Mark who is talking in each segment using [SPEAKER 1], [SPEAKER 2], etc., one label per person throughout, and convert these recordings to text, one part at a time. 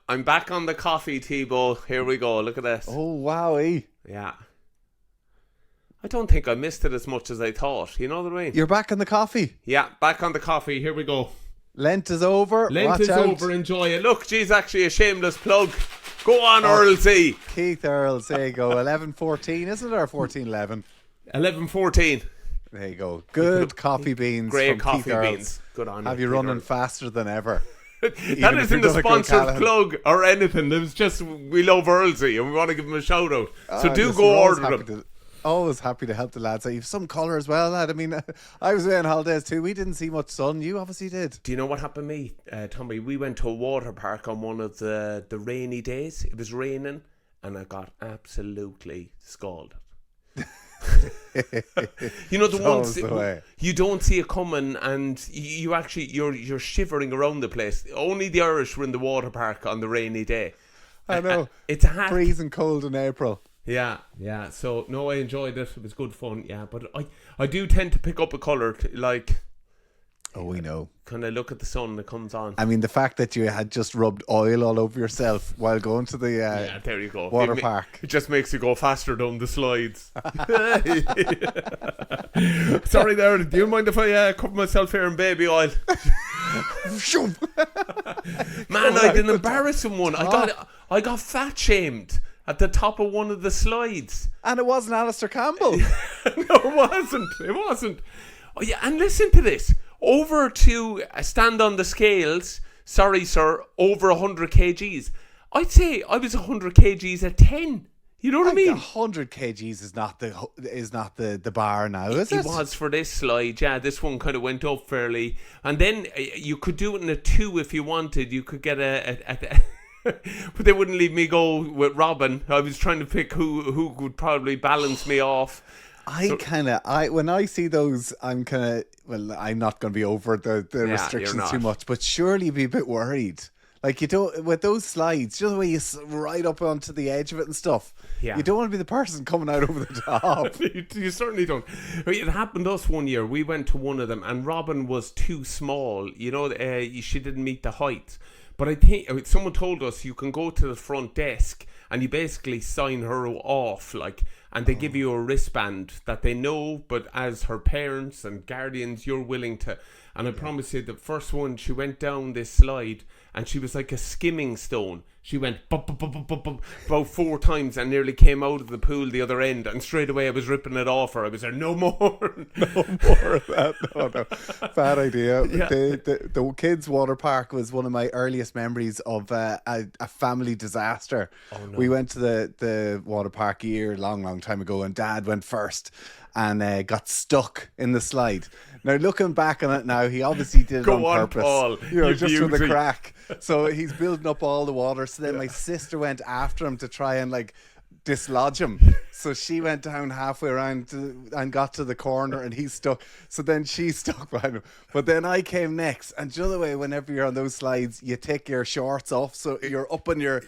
[SPEAKER 1] I'm back on the coffee, T-Bow. Here we go. Look at this.
[SPEAKER 2] Oh, wowie.
[SPEAKER 1] Yeah. I don't think I missed it as much as I thought. You know what I mean?
[SPEAKER 2] You're back on the coffee.
[SPEAKER 1] Yeah, back on the coffee. Here we go.
[SPEAKER 2] Lent is over.
[SPEAKER 1] Lent
[SPEAKER 2] Watch
[SPEAKER 1] is
[SPEAKER 2] out.
[SPEAKER 1] over. Enjoy it. Look, geez, actually a shameless plug. Go on, Earlsy.
[SPEAKER 2] Keith Earls, there you go. 11:14, isn't it? Or 14:11?
[SPEAKER 1] 11:14.
[SPEAKER 2] There you go. Good coffee beans.
[SPEAKER 1] Great
[SPEAKER 2] from
[SPEAKER 1] coffee
[SPEAKER 2] Keith Earls.
[SPEAKER 1] beans. Good on you.
[SPEAKER 2] Have you
[SPEAKER 1] Peter.
[SPEAKER 2] running faster than ever?
[SPEAKER 1] That isn't a sponsored plug or anything. It was just we love Earlsy and we want to give him a shout out. So do go order them.
[SPEAKER 2] Always happy to help the lads. You've some colour as well, lad. I mean, I was away on holidays too. We didn't see much sun. You obviously did.
[SPEAKER 1] Do you know what happened to me, Tommy? We went to a water park on one of the rainy days. It was raining and I got absolutely scalded. You know the ones you don't see it coming, and you actually you're shivering around the place. Only the Irish were in the water park on the rainy day.
[SPEAKER 2] I know.
[SPEAKER 1] It's a hack.
[SPEAKER 2] Freezing cold in April.
[SPEAKER 1] Yeah. So no, I enjoyed it. It was good fun. Yeah, but I do tend to pick up a colour like.
[SPEAKER 2] Oh, we know.
[SPEAKER 1] Kind of look at the sun that comes on.
[SPEAKER 2] I mean, the fact that you had just rubbed oil all over yourself while going to the
[SPEAKER 1] there you go.
[SPEAKER 2] water park.
[SPEAKER 1] It just makes you go faster down the slides. Sorry there. Do you mind if I cover myself here in baby oil? Man, I did an embarrassing one. I got fat shamed at the top of one of the slides.
[SPEAKER 2] And it wasn't Alistair Campbell.
[SPEAKER 1] No, it wasn't. Oh yeah, and listen to this. Over to stand on the scales. Sorry, sir. Over 100 kgs. I'd say I was 100 kgs at 10. You know what I mean?
[SPEAKER 2] 100 kgs is not the bar now, is it?
[SPEAKER 1] It was for this slide. Yeah, this one kind of went up fairly, and then you could do it in a 2 if you wanted. You could get a but they wouldn't leave me go with Robin. I was trying to pick who would probably balance me off.
[SPEAKER 2] When I see those, I'm not going to be over the restrictions too much, but surely you'd be a bit worried. Like, you don't, with those slides, you know the way you right up onto the edge of it and stuff. Yeah. You don't want to be the person coming out over the top.
[SPEAKER 1] You certainly don't. It happened to us one year. We went to one of them and Robin was too small. You know, she didn't meet the height. But I think someone told us you can go to the front desk and you basically sign her off, like, and they give you a wristband that they know, but as her parents and guardians, you're willing to. And I promise you, the first one, she went down this slide and she was like a skimming stone. She went bump, bump, bump, bump, bump, about 4 times and nearly came out of the pool the other end. And straight away I was ripping it off her. I was there, no more.
[SPEAKER 2] No more of that. No. Bad idea. Yeah. The kids' water park was one of my earliest memories of a family disaster. Oh, no. We went to the water park a long time ago, and Dad went first and got stuck in the slide. Now, looking back on it now, he obviously did it on purpose.
[SPEAKER 1] Paul,
[SPEAKER 2] just for the crack. So he's building up all the water. So then my sister went after him to try and like dislodge him. So she went down halfway around and got to the corner, and he's stuck. So then she stuck behind him. But then I came next. And the other way, whenever you're on those slides, you take your shorts off, so you're up on your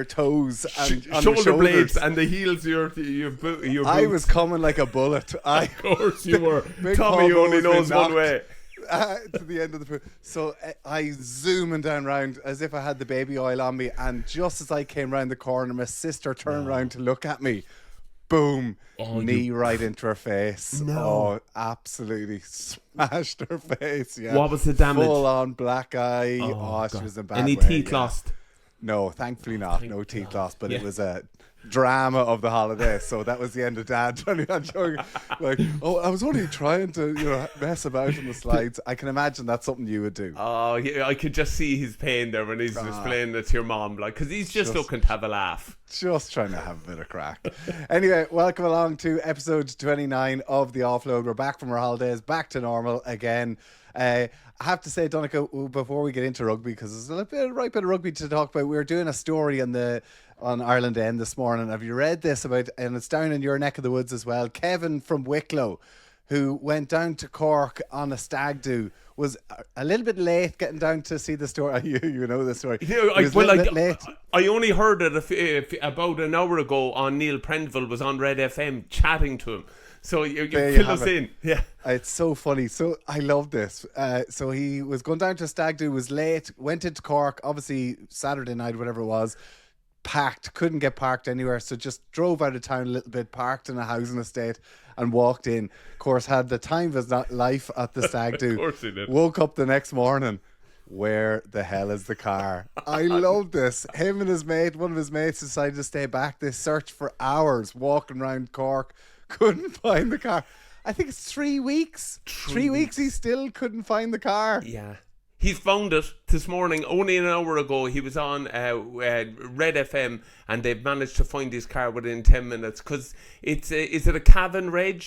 [SPEAKER 2] toes and on your
[SPEAKER 1] shoulder blades and the heels. Your boots.
[SPEAKER 2] I was coming like a bullet.
[SPEAKER 1] Of course you were. Tommy only knows one way.
[SPEAKER 2] To the end of the pool. So I zooming down round as if I had the baby oil on me, and just as I came round the corner, my sister turned round to look at me. Boom, knee right into her face. No. Oh, absolutely smashed her face. Yeah.
[SPEAKER 1] What was the damage?
[SPEAKER 2] Full on black eye. Oh, she was in bad
[SPEAKER 1] Any
[SPEAKER 2] way,
[SPEAKER 1] teeth lost?
[SPEAKER 2] No, thankfully not. No teeth lost, but it was a drama of the holiday. So that was the end of Dad turning on showing like, I was only trying to mess about on the slides. I can imagine that's something you would do.
[SPEAKER 1] Oh yeah, I could just see his pain there when he's explaining it to your mom, like, because he's just looking to have a laugh,
[SPEAKER 2] just trying to have a bit of crack. Anyway, welcome along to episode 29 of the Offload. We're back from our holidays, back to normal again. I have to say, Donncha, before we get into rugby, because there's a right bit of rugby to talk about, we were doing a story on Ireland End this morning. Have you read this about, and it's down in your neck of the woods as well, Kevin from Wicklow, who went down to Cork on a stag do was a little bit late getting down to see the story. You know the story.
[SPEAKER 1] You know,
[SPEAKER 2] He was a little bit late.
[SPEAKER 1] I only heard it if about an hour ago on Neil Prendeville was on Red FM chatting to him. So you fill us in. Yeah.
[SPEAKER 2] It's so funny. So I love this. So he was going down to a stag do, was late, went into Cork, obviously Saturday night, whatever it was, packed, couldn't get parked anywhere. So just drove out of town a little bit, parked in a housing estate and walked in. Of course, had the time of his life at the stag do.
[SPEAKER 1] Of course he did.
[SPEAKER 2] Woke up the next morning. Where the hell is the car? I love this. Him and his mate, one of his mates, decided to stay back. They searched for hours, walking around Cork, couldn't find the car. I think it's 3 weeks. 3 weeks he still couldn't find the car.
[SPEAKER 1] Yeah. He's found it this morning. Only an hour ago, he was on Red FM, and they've managed to find his car within 10 minutes. Because is it a Cavan Reg?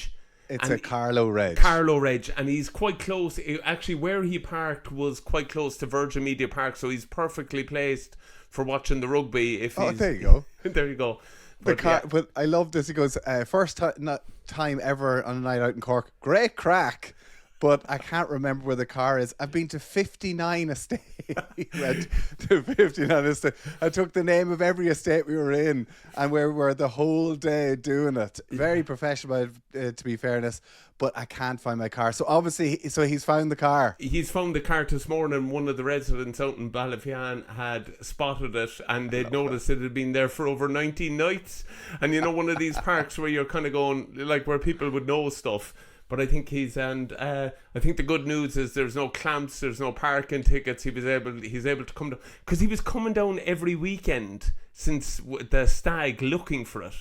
[SPEAKER 2] It's a Carlo Reg.
[SPEAKER 1] Carlo Reg, and he's quite close. Actually, where he parked was quite close to Virgin Media Park, so he's perfectly placed for watching the rugby.
[SPEAKER 2] There you go.
[SPEAKER 1] There you go.
[SPEAKER 2] But I love this. He goes, first time ever on a night out in Cork. Great crack. But I can't remember where the car is. I've been to 59 estates. He went to 59 estates. I took the name of every estate we were in, and we were the whole day doing it. Very professional, to be fairness. But I can't find my car. So obviously, he's found the car.
[SPEAKER 1] He's found the car this morning. One of the residents out in Ballyfian had spotted it, and they'd noticed it had been there for over 19 nights. And you know, one of these parks where you're kind of going, like, where people would know stuff. But I think I think the good news is there's no clamps, there's no parking tickets. He's able to come down, because he was coming down every weekend since the stag looking for it.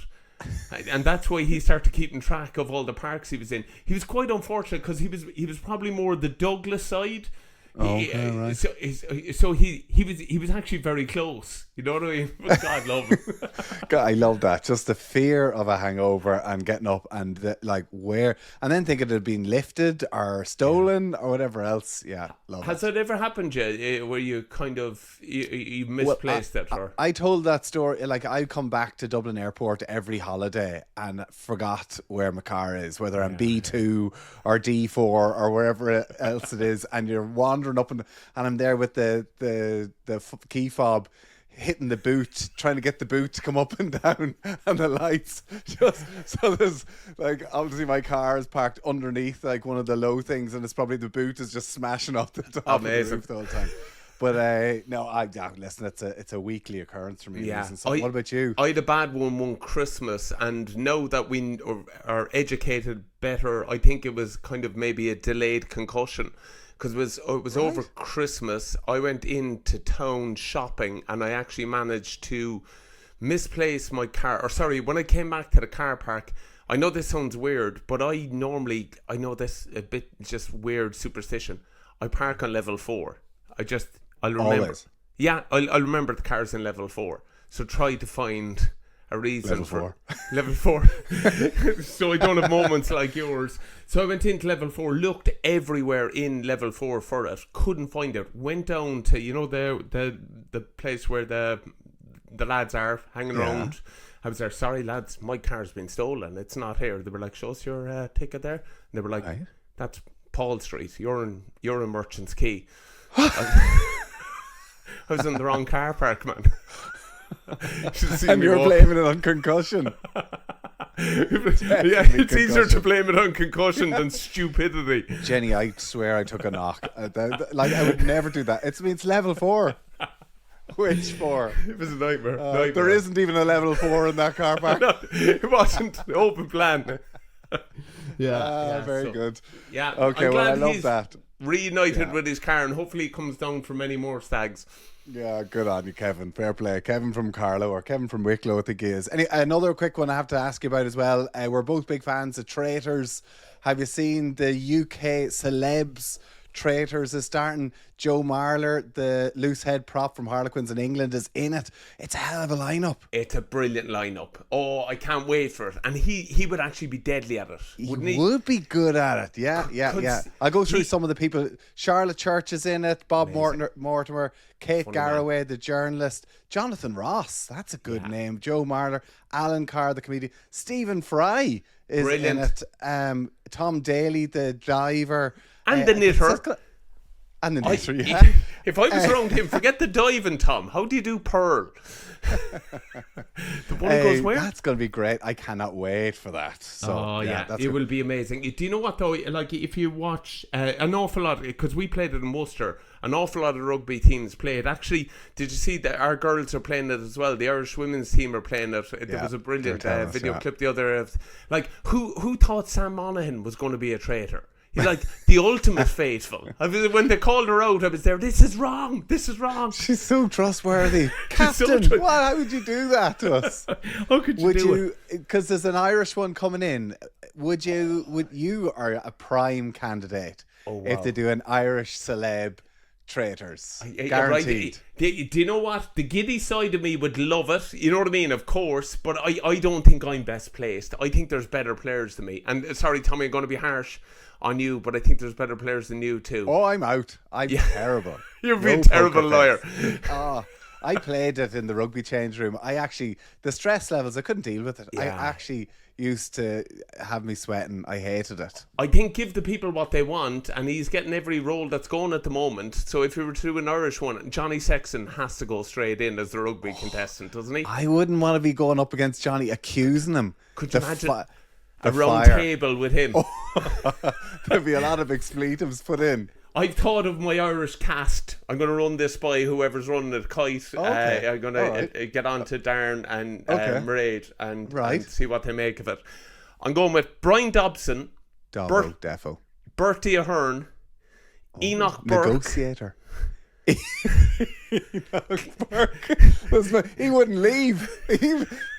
[SPEAKER 1] And that's why he started keeping track of all the parks he was in. He was quite unfortunate because he was probably more the Douglas side.
[SPEAKER 2] Right.
[SPEAKER 1] So he was actually very close. You know what I mean? But God love him.
[SPEAKER 2] God, I love that. Just the fear of a hangover and getting up and and then thinking it had been lifted or stolen or whatever else. Yeah, love it.
[SPEAKER 1] Has that ever happened to you where you kind of you misplaced it? Or
[SPEAKER 2] I told that story. Like, I come back to Dublin Airport every holiday and forgot where my car is, whether I'm B2 or D4 or wherever else it is, and you're wandering up and I'm there with the key fob, hitting the boot, trying to get the boot to come up and down, and the lights just, so there's like, obviously my car is parked underneath like one of the low things, and it's probably the boot is just smashing off the top of the roof the whole time. But listen, it's a weekly occurrence for me.
[SPEAKER 1] Yeah.
[SPEAKER 2] So what about you?
[SPEAKER 1] I had a bad one Christmas, and now that we are educated better, I think it was kind of maybe a delayed concussion. Because it was over Christmas. I went into town shopping, and I actually managed to misplace my car. Or sorry, when I came back to the car park, I know this sounds weird, but I know this a bit just weird superstition. I park on level 4. I'll remember.
[SPEAKER 2] Always.
[SPEAKER 1] Yeah, I'll remember the car's in level 4. So try to find a reason level 4 so I don't have moments like yours. So I went into level 4, looked everywhere in level 4 for it, couldn't find it, went down to, you know, the place where the lads are hanging around. I was there, sorry lads, my car's been stolen, it's not here. They were like, show us your ticket there, and they were like, that's Paul Street, you're in Merchant's Quay. I was in the wrong car park, man.
[SPEAKER 2] And you're blaming it on concussion.
[SPEAKER 1] It's easier to blame it on concussion than stupidity.
[SPEAKER 2] Jenny, I swear I took a knock. I would never do that. It's level 4. Which 4?
[SPEAKER 1] It was a nightmare.
[SPEAKER 2] There isn't even a level 4 in that car park.
[SPEAKER 1] No, it wasn't an open plan.
[SPEAKER 2] Very good.
[SPEAKER 1] Yeah.
[SPEAKER 2] Okay, well, I love that.
[SPEAKER 1] Reunited with his car, and hopefully he comes down for many more stags.
[SPEAKER 2] Yeah, good on you, Kevin. Fair play. Kevin from Carlow, or Kevin from Wicklow, I think he is. Another quick one I have to ask you about as well. We're both big fans of Traitors. Have you seen the UK celebs? Traitors is starting. Joe Marler, the loose head prop from Harlequins in England, is in it. It's a hell of a lineup.
[SPEAKER 1] It's a brilliant lineup. Oh, I can't wait for it. And he would actually be deadly at it, wouldn't he?
[SPEAKER 2] Would be good at it. Yeah. I'll go through some of the people. Charlotte Church is in it. Bob Mortimer, Kate Garraway, the journalist, Jonathan Ross. That's a good name. Joe Marler, Alan Carr, the comedian, Stephen Fry is in it. Tom Daly, the diver.
[SPEAKER 1] And the knitter.
[SPEAKER 2] And the netter, yeah.
[SPEAKER 1] If I was around him, forget the diving, Tom. How do you do Pearl? The one goes where?
[SPEAKER 2] That's going to be great. I cannot wait for that. So,
[SPEAKER 1] it will be amazing. Do you know what though? Like if you watch an awful lot, because we played it in Worcester, an awful lot of rugby teams play it. Actually, did you see that our girls are playing it as well? The Irish women's team are playing it. There was a brilliant video clip the other. Like who thought Sam Monaghan was going to be a traitor? He's like the ultimate faithful. When they called her out, I was there. This is wrong. This is wrong.
[SPEAKER 2] She's so trustworthy, Captain. How would you do that to us?
[SPEAKER 1] How could you do it?
[SPEAKER 2] Because there's an Irish one coming in. Would you are a prime candidate if they do an Irish celeb Traitors? Guaranteed.
[SPEAKER 1] Right. Do you know what? The giddy side of me would love it. You know what I mean? Of course. But I don't think I'm best placed. I think there's better players than me. And sorry, Tommy, I'm going to be harsh on you, but I think there's better players than you too.
[SPEAKER 2] Oh, I'm out. I'm terrible.
[SPEAKER 1] You'd be a terrible lawyer.
[SPEAKER 2] I played it in the rugby change room. The stress levels, I couldn't deal with it. I actually used to have me sweating. I hated it.
[SPEAKER 1] I think give the people what they want, and he's getting every role that's going at the moment. So if you were to do an Irish one, Johnny Sexton has to go straight in as the rugby contestant, doesn't he?
[SPEAKER 2] I wouldn't want to be going up against Johnny, accusing him.
[SPEAKER 1] Could you imagine a round table with him?
[SPEAKER 2] There'd be a lot of expletives put in.
[SPEAKER 1] I've thought of my Irish cast. I'm going to run this by whoever's running it, Kite. I'm going to get on to Darren and Mairead and see what they make of it. I'm going with Brian Dobson,
[SPEAKER 2] Defo,
[SPEAKER 1] Bertie Ahern, Enoch Burke.
[SPEAKER 2] Negotiator. Enoch Burke. He wouldn't leave.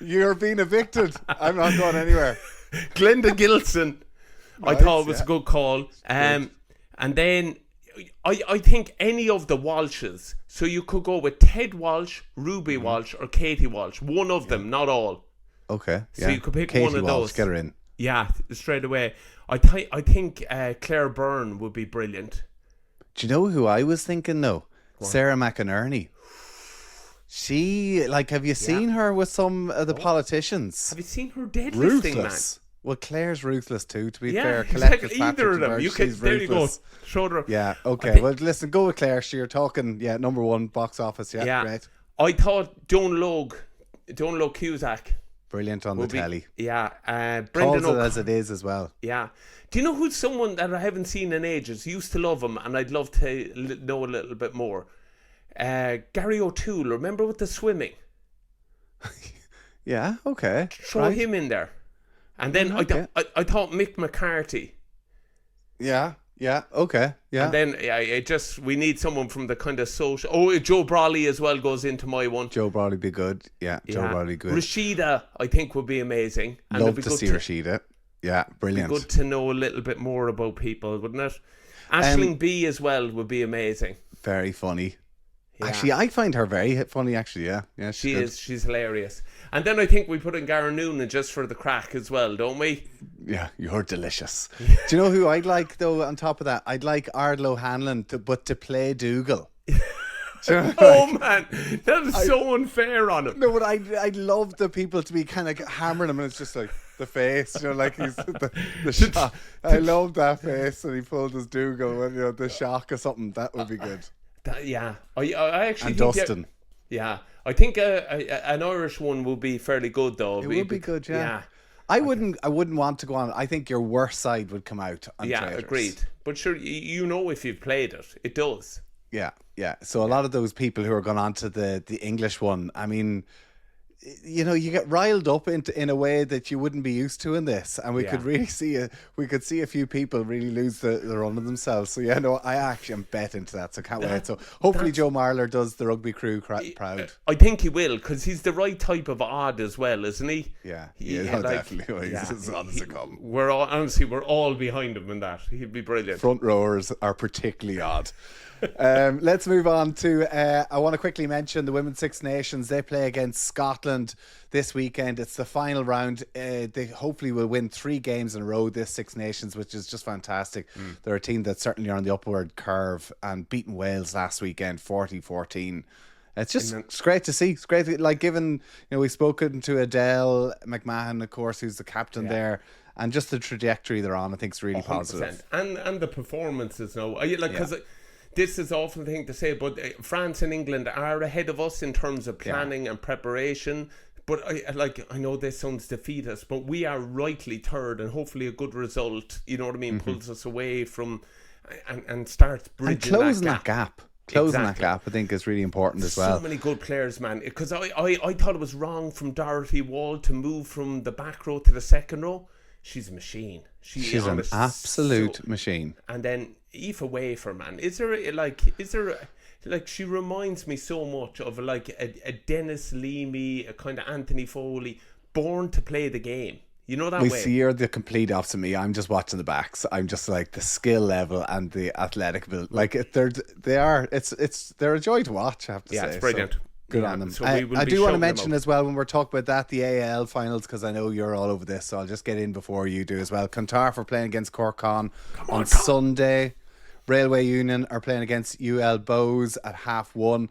[SPEAKER 2] You're being evicted. I'm not going anywhere.
[SPEAKER 1] Glenda Gilson, I thought was a good call. And then I think any of the Walshes. So you could go with Ted Walsh, Ruby Walsh, or Katie Walsh. One of them, not all.
[SPEAKER 2] Okay.
[SPEAKER 1] So you could pick
[SPEAKER 2] Katie
[SPEAKER 1] one of
[SPEAKER 2] Walsh,
[SPEAKER 1] those.
[SPEAKER 2] get her in.
[SPEAKER 1] Yeah, straight away. I think Claire Byrne would be brilliant.
[SPEAKER 2] Do you know who I was thinking though? Sarah McInerney. She, have you seen her with some of the politicians?
[SPEAKER 1] Have you seen her deadlifting, man?
[SPEAKER 2] Well, Claire's ruthless too, to be fair.
[SPEAKER 1] Exactly. Either of them. There you go. Show her.
[SPEAKER 2] Yeah, okay. Well, listen, go with Claire. You're talking, number one box office. Yeah, great.
[SPEAKER 1] I thought Joan Logue Cusack.
[SPEAKER 2] Brilliant on the telly.
[SPEAKER 1] Yeah.
[SPEAKER 2] Brendan calls it as it is as well.
[SPEAKER 1] Yeah. Do you know who's someone that I haven't seen in ages? Used to love him, and I'd love to know a little bit more. Gary O'Toole, remember with the swimming?
[SPEAKER 2] Yeah, okay.
[SPEAKER 1] Throw him in there. And then I thought Mick McCarthy.
[SPEAKER 2] Yeah, okay. Yeah.
[SPEAKER 1] And then we need someone from the kind of social. Oh, Joe Brawley as well goes into my one.
[SPEAKER 2] Joe Brawley be good. Yeah, Joe Brawley good.
[SPEAKER 1] Rashida, I think, would be amazing. And
[SPEAKER 2] love to see Rashida. Yeah, brilliant.
[SPEAKER 1] Be good to know a little bit more about people, wouldn't it? Aisling B as well would be amazing.
[SPEAKER 2] Very funny. Yeah. Actually, I find her very funny, actually, yeah.
[SPEAKER 1] She is. She's hilarious. And then I think we put in Garen Noonan just for the crack as well, don't we?
[SPEAKER 2] Yeah, you're delicious. Do you know who I'd like, though, on top of that? I'd like Ardlo Hanlon to play Dougal.
[SPEAKER 1] Man, that is so unfair on him.
[SPEAKER 2] No, but I'd love the people to be kind of hammering him, and it's just like the face, he's the shock. I love that face, and he pulled his Dougal when the shock or something. That would be good.
[SPEAKER 1] I actually
[SPEAKER 2] and
[SPEAKER 1] think
[SPEAKER 2] Dustin.
[SPEAKER 1] Yeah, I think an Irish one would be fairly good though.
[SPEAKER 2] It would be good, yeah. I wouldn't want to go on. I think your worst side would come out on Traitors.
[SPEAKER 1] Agreed. But sure, if you've played it, it does.
[SPEAKER 2] Yeah. So a lot of those people who are going on to the English one, I mean, you get riled up in a way that you wouldn't be used to in this, and we could really see a few people really lose the run of themselves. So I actually am bet into that, so can't wait. So hopefully Joe Marler does the rugby crew proud.
[SPEAKER 1] I think he will, because he's the right type of odd as well, isn't he?
[SPEAKER 2] Yeah, definitely. He's as odd as it comes.
[SPEAKER 1] We're all behind him in that. He'd be brilliant.
[SPEAKER 2] Front rowers are particularly odd. Let's move on to I want to quickly mention the Women's Six Nations. They play against Scotland this weekend. It's the final round. They hopefully will win 3 games in a row, this Six Nations, which is just fantastic. They're a team that certainly are on the upward curve and beaten Wales last weekend 40-14. It's great to see. It's great, given we've spoken to Adele McMahon, of course, who's the captain there, and just the trajectory they're on, I think is really 100%.
[SPEAKER 1] positive. And the performances now, because this is often the thing to say, but France and England are ahead of us in terms of planning and preparation. But I know this sounds defeatist, but we are rightly third, and hopefully a good result, you know what I mean, pulls us away from and starts bridging
[SPEAKER 2] and closing
[SPEAKER 1] that gap.
[SPEAKER 2] Closing that gap, I think, is really important as well.
[SPEAKER 1] So many good players, man. Because I thought it was wrong from Dorothy Wall to move from the back row to the second row. She's a machine.
[SPEAKER 2] She's an absolute machine.
[SPEAKER 1] And then Aoife Wafer, man. Is there she reminds me so much of like a Dennis Leamy, a kind of Anthony Foley, born to play the game. You know that way.
[SPEAKER 2] We see you're the complete opposite of me. I'm just watching the backs. I'm just like the skill level and the athletic ability. Like they're a joy to watch, I have to say.
[SPEAKER 1] Yeah, it's brilliant.
[SPEAKER 2] So good on them.
[SPEAKER 1] So
[SPEAKER 2] I do want to mention as well, when we're talking about that, the AIL finals, because I know you're all over this, so I'll just get in before you do as well. Clontarf are playing against Cork on Sunday. Railway Union are playing against UL Bows at 1:30.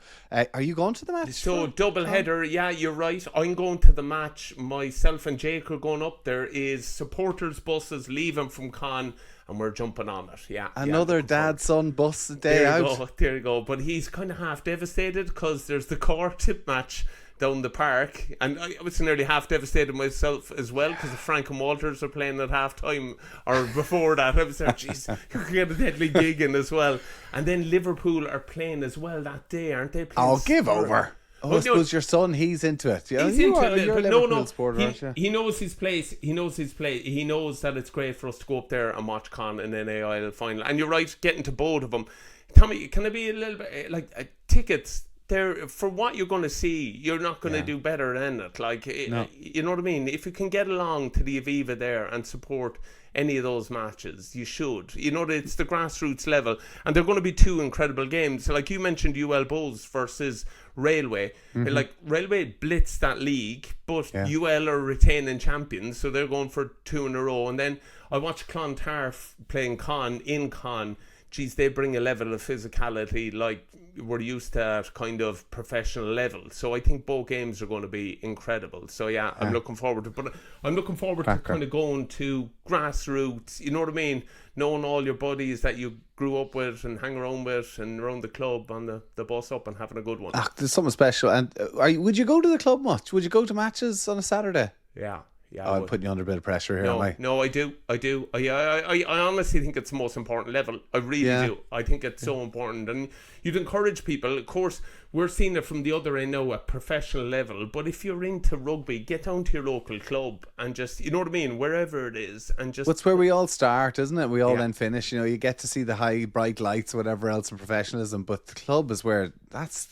[SPEAKER 2] Are you going to the match?
[SPEAKER 1] So double header, yeah, you're right. I'm going to the match. Myself and Jake are going up. There is supporters buses leaving from Con, and we're jumping on it. Yeah,
[SPEAKER 2] another dad-son bus day out.
[SPEAKER 1] There you go. But he's kind of half devastated because there's the Cork tip match down the park, and I was nearly half devastated myself as well, because Frank and Walters are playing at half time or before that. I was there, jeez, you could get a deadly gig in as well. And then Liverpool are playing as well that day, aren't they?
[SPEAKER 2] Oh, give over. I suppose your son, he's into it. Yeah,
[SPEAKER 1] he's into it,
[SPEAKER 2] you're
[SPEAKER 1] but
[SPEAKER 2] a Liverpool supporter, aren't you?
[SPEAKER 1] He knows his place. He knows that it's great for us to go up there and watch Con and then AIL final. And you're right, getting to both of them. Tommy, can I be a little bit like tickets? There, for what you're going to see, you're not going to do better than it. Like,
[SPEAKER 2] no.
[SPEAKER 1] You know what I mean? If you can get along to the Aviva there and support any of those matches, you should. You know, it's the grassroots level, and they're going to be two incredible games. Like you mentioned, UL Bows versus Railway. Like, Railway blitzed that league, but UL are retaining champions, so they're going for 2 in a row. And then I watched Clontarf playing Con in Con. Geez, they bring a level of physicality like we're used to at kind of professional level. So I think both games are going to be incredible. So yeah, I'm looking forward to it. But I'm looking forward to kind of going to grassroots, you know what I mean? Knowing all your buddies that you grew up with and hang around with and around the club on the bus up and having a good one.
[SPEAKER 2] There's something special. And would you go to the club much? Would you go to matches on a Saturday?
[SPEAKER 1] Yeah. Yeah,
[SPEAKER 2] I'm putting you under a bit of pressure here, am I?
[SPEAKER 1] No, I do. I honestly think it's the most important level. I really do. I think it's so important. And you'd encourage people. Of course, we're seeing it from the other end now at professional level. But if you're into rugby, get down to your local club and just, you know what I mean, wherever it is. And just.
[SPEAKER 2] That's where we all start, isn't it? We all then finish. You know, you get to see the high, bright lights, whatever else in professionalism. But the club is where that's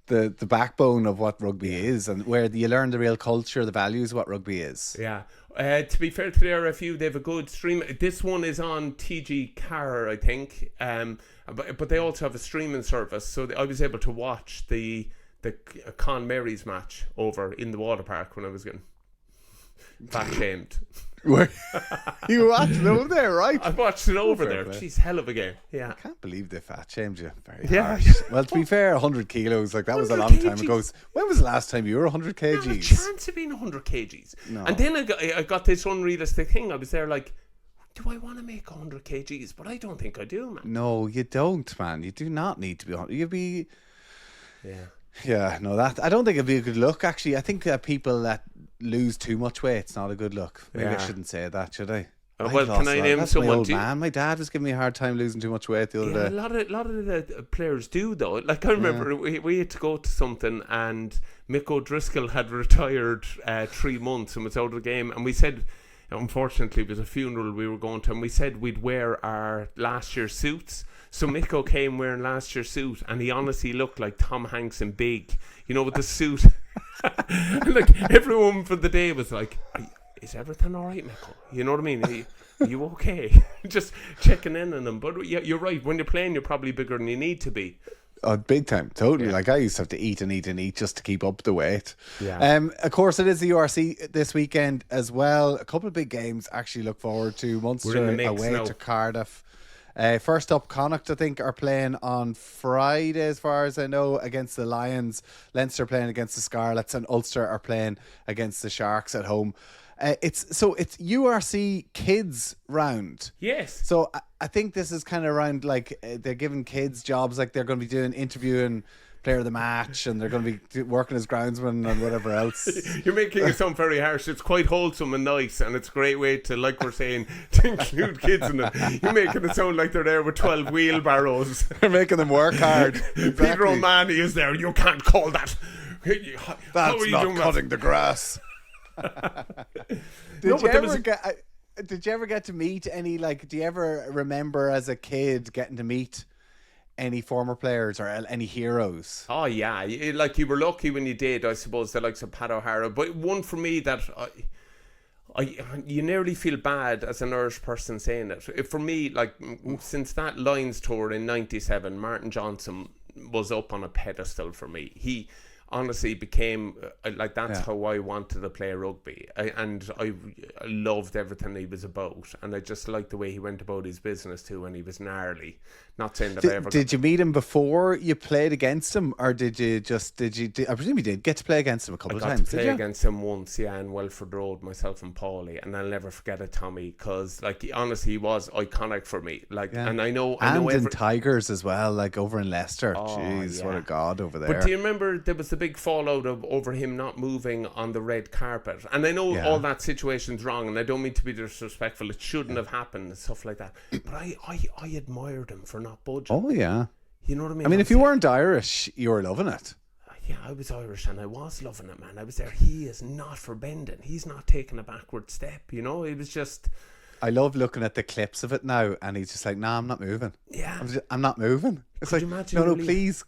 [SPEAKER 2] the backbone of what rugby is, and where you learn the real culture, the values of what rugby is.
[SPEAKER 1] Yeah. To be fair to the RFU, they have a good stream. This one is on TG Car, I think. But they also have a streaming service, so I was able to watch the Con Mary's match over in the water park when I was getting fat shamed.
[SPEAKER 2] You watched it over there, right?
[SPEAKER 1] I watched it over there. Jeez, hell of a game. Yeah.
[SPEAKER 2] I can't believe they fat shamed you. Very harsh. Well, to be fair, 100 kilos, like that was a long time ago. When was the last time you were 100 kgs?
[SPEAKER 1] No chance of being 100 kgs. No. And then I got this unrealistic thing. I was there like, do I want to make 100 kgs? But I don't think I do, man.
[SPEAKER 2] No, you don't, man. You do not need to be 100. You'd be...
[SPEAKER 1] Yeah.
[SPEAKER 2] Yeah, no, I don't think it'd be a good look, actually. I think people that lose too much weight, it's not a good look. Maybe I shouldn't say that, should I?
[SPEAKER 1] Well, can I name someone?
[SPEAKER 2] My dad was giving me a hard time losing too much weight the other day.
[SPEAKER 1] A lot of the players do, though. Like, I remember we had to go to something, and Mick O'Driscoll had retired 3 months and was out of the game, and we said, unfortunately, it was a funeral we were going to, and we said we'd wear our last year's suits. So Miko came wearing last year's suit, and he honestly looked like Tom Hanks in Big, you know, with the suit. And like, everyone for the day was like, is everything all right, Miko? You know what I mean? Are you okay? Just checking in on them. But yeah, you're right. When you're playing, you're probably bigger than you need to be.
[SPEAKER 2] Oh, big time, totally. Like, I used to have to eat and eat and eat just to keep up the weight.
[SPEAKER 1] Yeah.
[SPEAKER 2] Of course, it is the URC this weekend as well. A couple of big games actually look forward to. Munster away to Cardiff. First up, Connacht, I think, are playing on Friday, as far as I know, against the Lions. Leinster playing against the Scarlets, and Ulster are playing against the Sharks at home. It's URC kids round.
[SPEAKER 1] Yes.
[SPEAKER 2] So I think this is kind of around like they're giving kids jobs, like they're going to be doing interviewing player of the match, and they're going to be working as groundsman and whatever else.
[SPEAKER 1] You're making it sound very harsh. It's quite wholesome and nice, and it's a great way to, like we're saying, to include kids in it. You're making it sound like they're there with 12 wheelbarrows.
[SPEAKER 2] They're making them work hard. Exactly.
[SPEAKER 1] Peter O'Mahony is there. You can't call that.
[SPEAKER 2] That's not cutting the grass. Did you ever get to meet any, like, do you ever remember as a kid getting to meet any former players or any heroes?
[SPEAKER 1] Oh yeah, like you were lucky when you did, I suppose, the likes of Pat O'Hara. But one for me that you nearly feel bad as an Irish person saying it. For me, like, since that Lions tour in '97, Martin Johnson was up on a pedestal for me. He honestly became like, that's how I wanted to play rugby, and I loved everything he was about, and I just liked the way he went about his business too, and he was gnarly. Not saying that
[SPEAKER 2] did you meet him before you played against him, or did you I presume you did get to play against him a couple of times?
[SPEAKER 1] I got to play against him once, in Welford Road, myself and Paulie, and I'll never forget it, Tommy, because, like, honestly, he was iconic for me. Like, and I know
[SPEAKER 2] in Tigers as well, like over in Leicester. Jeez, what a god over there.
[SPEAKER 1] But do you remember there was the big fallout over him not moving on the red carpet? And I know all that situation's wrong, and I don't mean to be disrespectful. It shouldn't have happened and stuff like that. But I admired him for not budging.
[SPEAKER 2] Oh yeah.
[SPEAKER 1] You know what I mean?
[SPEAKER 2] I mean, if you weren't Irish, you were loving it.
[SPEAKER 1] Yeah, I was Irish and I was loving it, man. I was there. He is not for bending. He's not taking a backward step, you know? It was just...
[SPEAKER 2] I love looking at the clips of it now, and he's just like, nah, I'm not moving.
[SPEAKER 1] Yeah.
[SPEAKER 2] I'm not moving. It's
[SPEAKER 1] Could
[SPEAKER 2] like, no, please.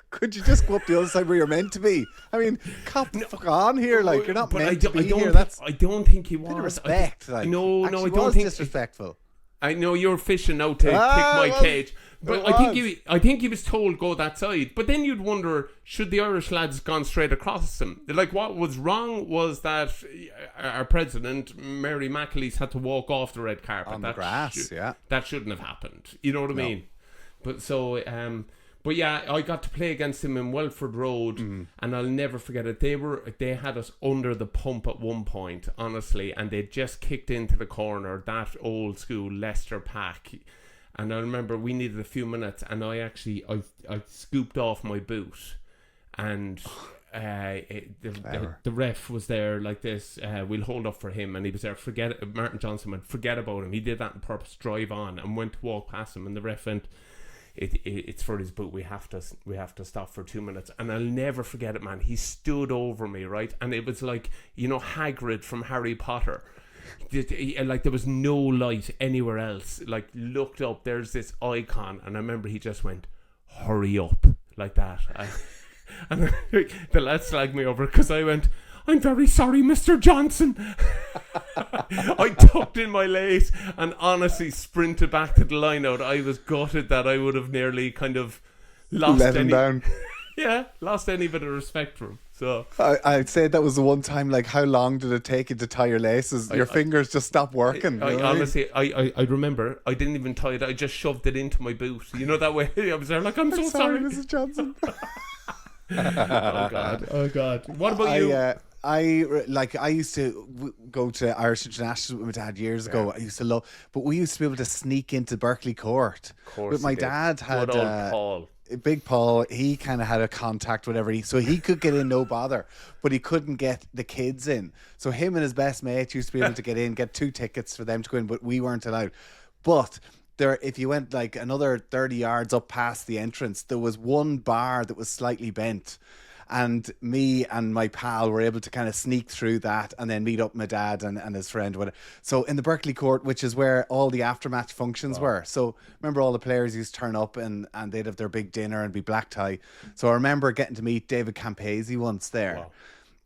[SPEAKER 2] Could you just go up the other side where you're meant to be? I mean, cop the fuck on here. Like, you're not meant to be here. I
[SPEAKER 1] don't think he was.
[SPEAKER 2] Respect.
[SPEAKER 1] I don't
[SPEAKER 2] was
[SPEAKER 1] think...
[SPEAKER 2] disrespectful.
[SPEAKER 1] I know you're fishing out to pick my cage, but I think he was told go that side. But then you'd wonder, should the Irish lads gone straight across him? Like, what was wrong was that our president, Mary McAleese, had to walk off the red carpet
[SPEAKER 2] on the grass.
[SPEAKER 1] That shouldn't have happened. You know what I mean? But so, but yeah, I got to play against him in Welford Road, and I'll never forget it. They had us under the pump at one point, honestly, and they just kicked into the corner, that old school Leicester pack. And I remember we needed a few minutes, and I scooped off my boot, and the ref was there like this. We'll hold up for him, and he was there. Martin Johnson went, forget about him. He did that on purpose, drive on, and went to walk past him, and the ref went, it's for his boot. We have to stop for 2 minutes. And I'll never forget it, man. He stood over me, right? And it was like, you know, Hagrid from Harry Potter. Like, there was no light anywhere else. Like, looked up, there's this icon, and I remember he just went, hurry up, like that. And the lad slagged me over because I went, I'm very sorry, Mr. Johnson. I tucked in my lace and honestly sprinted back to the line out. I was gutted that I would have nearly kind of lost
[SPEAKER 2] down.
[SPEAKER 1] Yeah, lost any bit of respect for him. So
[SPEAKER 2] I'd say that was the one time, like, how long did it take you to tie your laces? Your fingers just stopped working.
[SPEAKER 1] Honestly, I remember I didn't even tie it. I just shoved it into my boot. You know, that way I was there like, I'm so sorry,
[SPEAKER 2] Mrs. Johnson.
[SPEAKER 1] Oh God. What about you?
[SPEAKER 2] I used to go to Irish International with my dad years ago. I used to love, but we used to be able to sneak into Berkeley Court.
[SPEAKER 1] Of course,
[SPEAKER 2] but my dad had
[SPEAKER 1] good old Paul.
[SPEAKER 2] Big Paul. He kind of had a contact, whatever. So he could get in, no bother, but he couldn't get the kids in. So him and his best mate used to be able to get in, get 2 tickets for them to go in, but we weren't allowed. But there, if you went like another 30 yards up past the entrance, there was one bar that was slightly bent. And me and my pal were able to kind of sneak through that and then meet up my dad and his friend. Whatever. So in the Berkeley Court, which is where all the aftermatch functions were. So remember, all the players used to turn up and they'd have their big dinner and be black tie. So I remember getting to meet David Campese once there. Wow.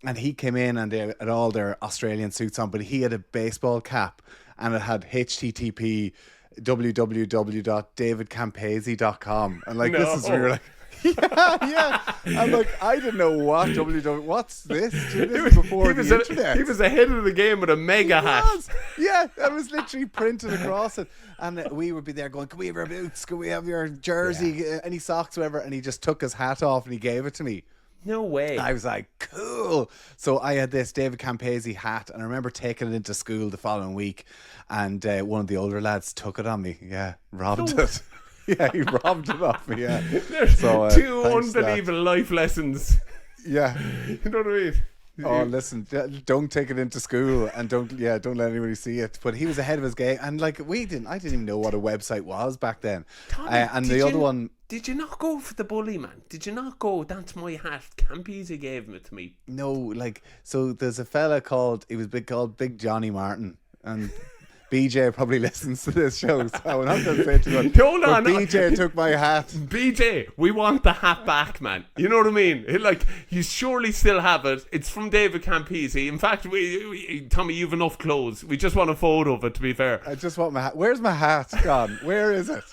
[SPEAKER 2] And he came in and they had all their Australian suits on, but he had a baseball cap and it had HTTP www.davidcampese.com. And like, this is where you're like, Yeah. I'm like, I didn't know what WWE. What's this? This is before the internet.
[SPEAKER 1] He was ahead of the game with a mega hat.
[SPEAKER 2] Yeah, I was literally printed across it, and we would be there going, "Can we have your boots? Can we have your jersey? Any socks, whatever?" And he just took his hat off and he gave it to me.
[SPEAKER 1] No way.
[SPEAKER 2] I was like, cool. So I had this David Campese hat, and I remember taking it into school the following week, and one of the older lads took it on me. Yeah, robbed it. Yeah, he robbed it off me. Yeah. So,
[SPEAKER 1] two unbelievable life lessons.
[SPEAKER 2] Yeah.
[SPEAKER 1] You know what I mean?
[SPEAKER 2] Oh, listen, don't take it into school, and don't let anybody see it. But he was ahead of his game, and like I didn't even know what a website was back then.
[SPEAKER 1] Tommy,
[SPEAKER 2] and the other one,
[SPEAKER 1] did you not go for the bully, man? Did you not go? That's my hat. Campese gave it to me.
[SPEAKER 2] No, like, so there's a fella called Big Johnny Martin, and BJ probably listens to this show, so I'm not going to say too much.
[SPEAKER 1] Hold on,
[SPEAKER 2] BJ took my hat.
[SPEAKER 1] BJ, we want the hat back, man. You know what I mean? You surely still have it. It's from David Campese. In fact, Tommy, you've enough clothes. We just want a photo of it, to be fair.
[SPEAKER 2] I just want my hat. Where's my hat gone? Where is it?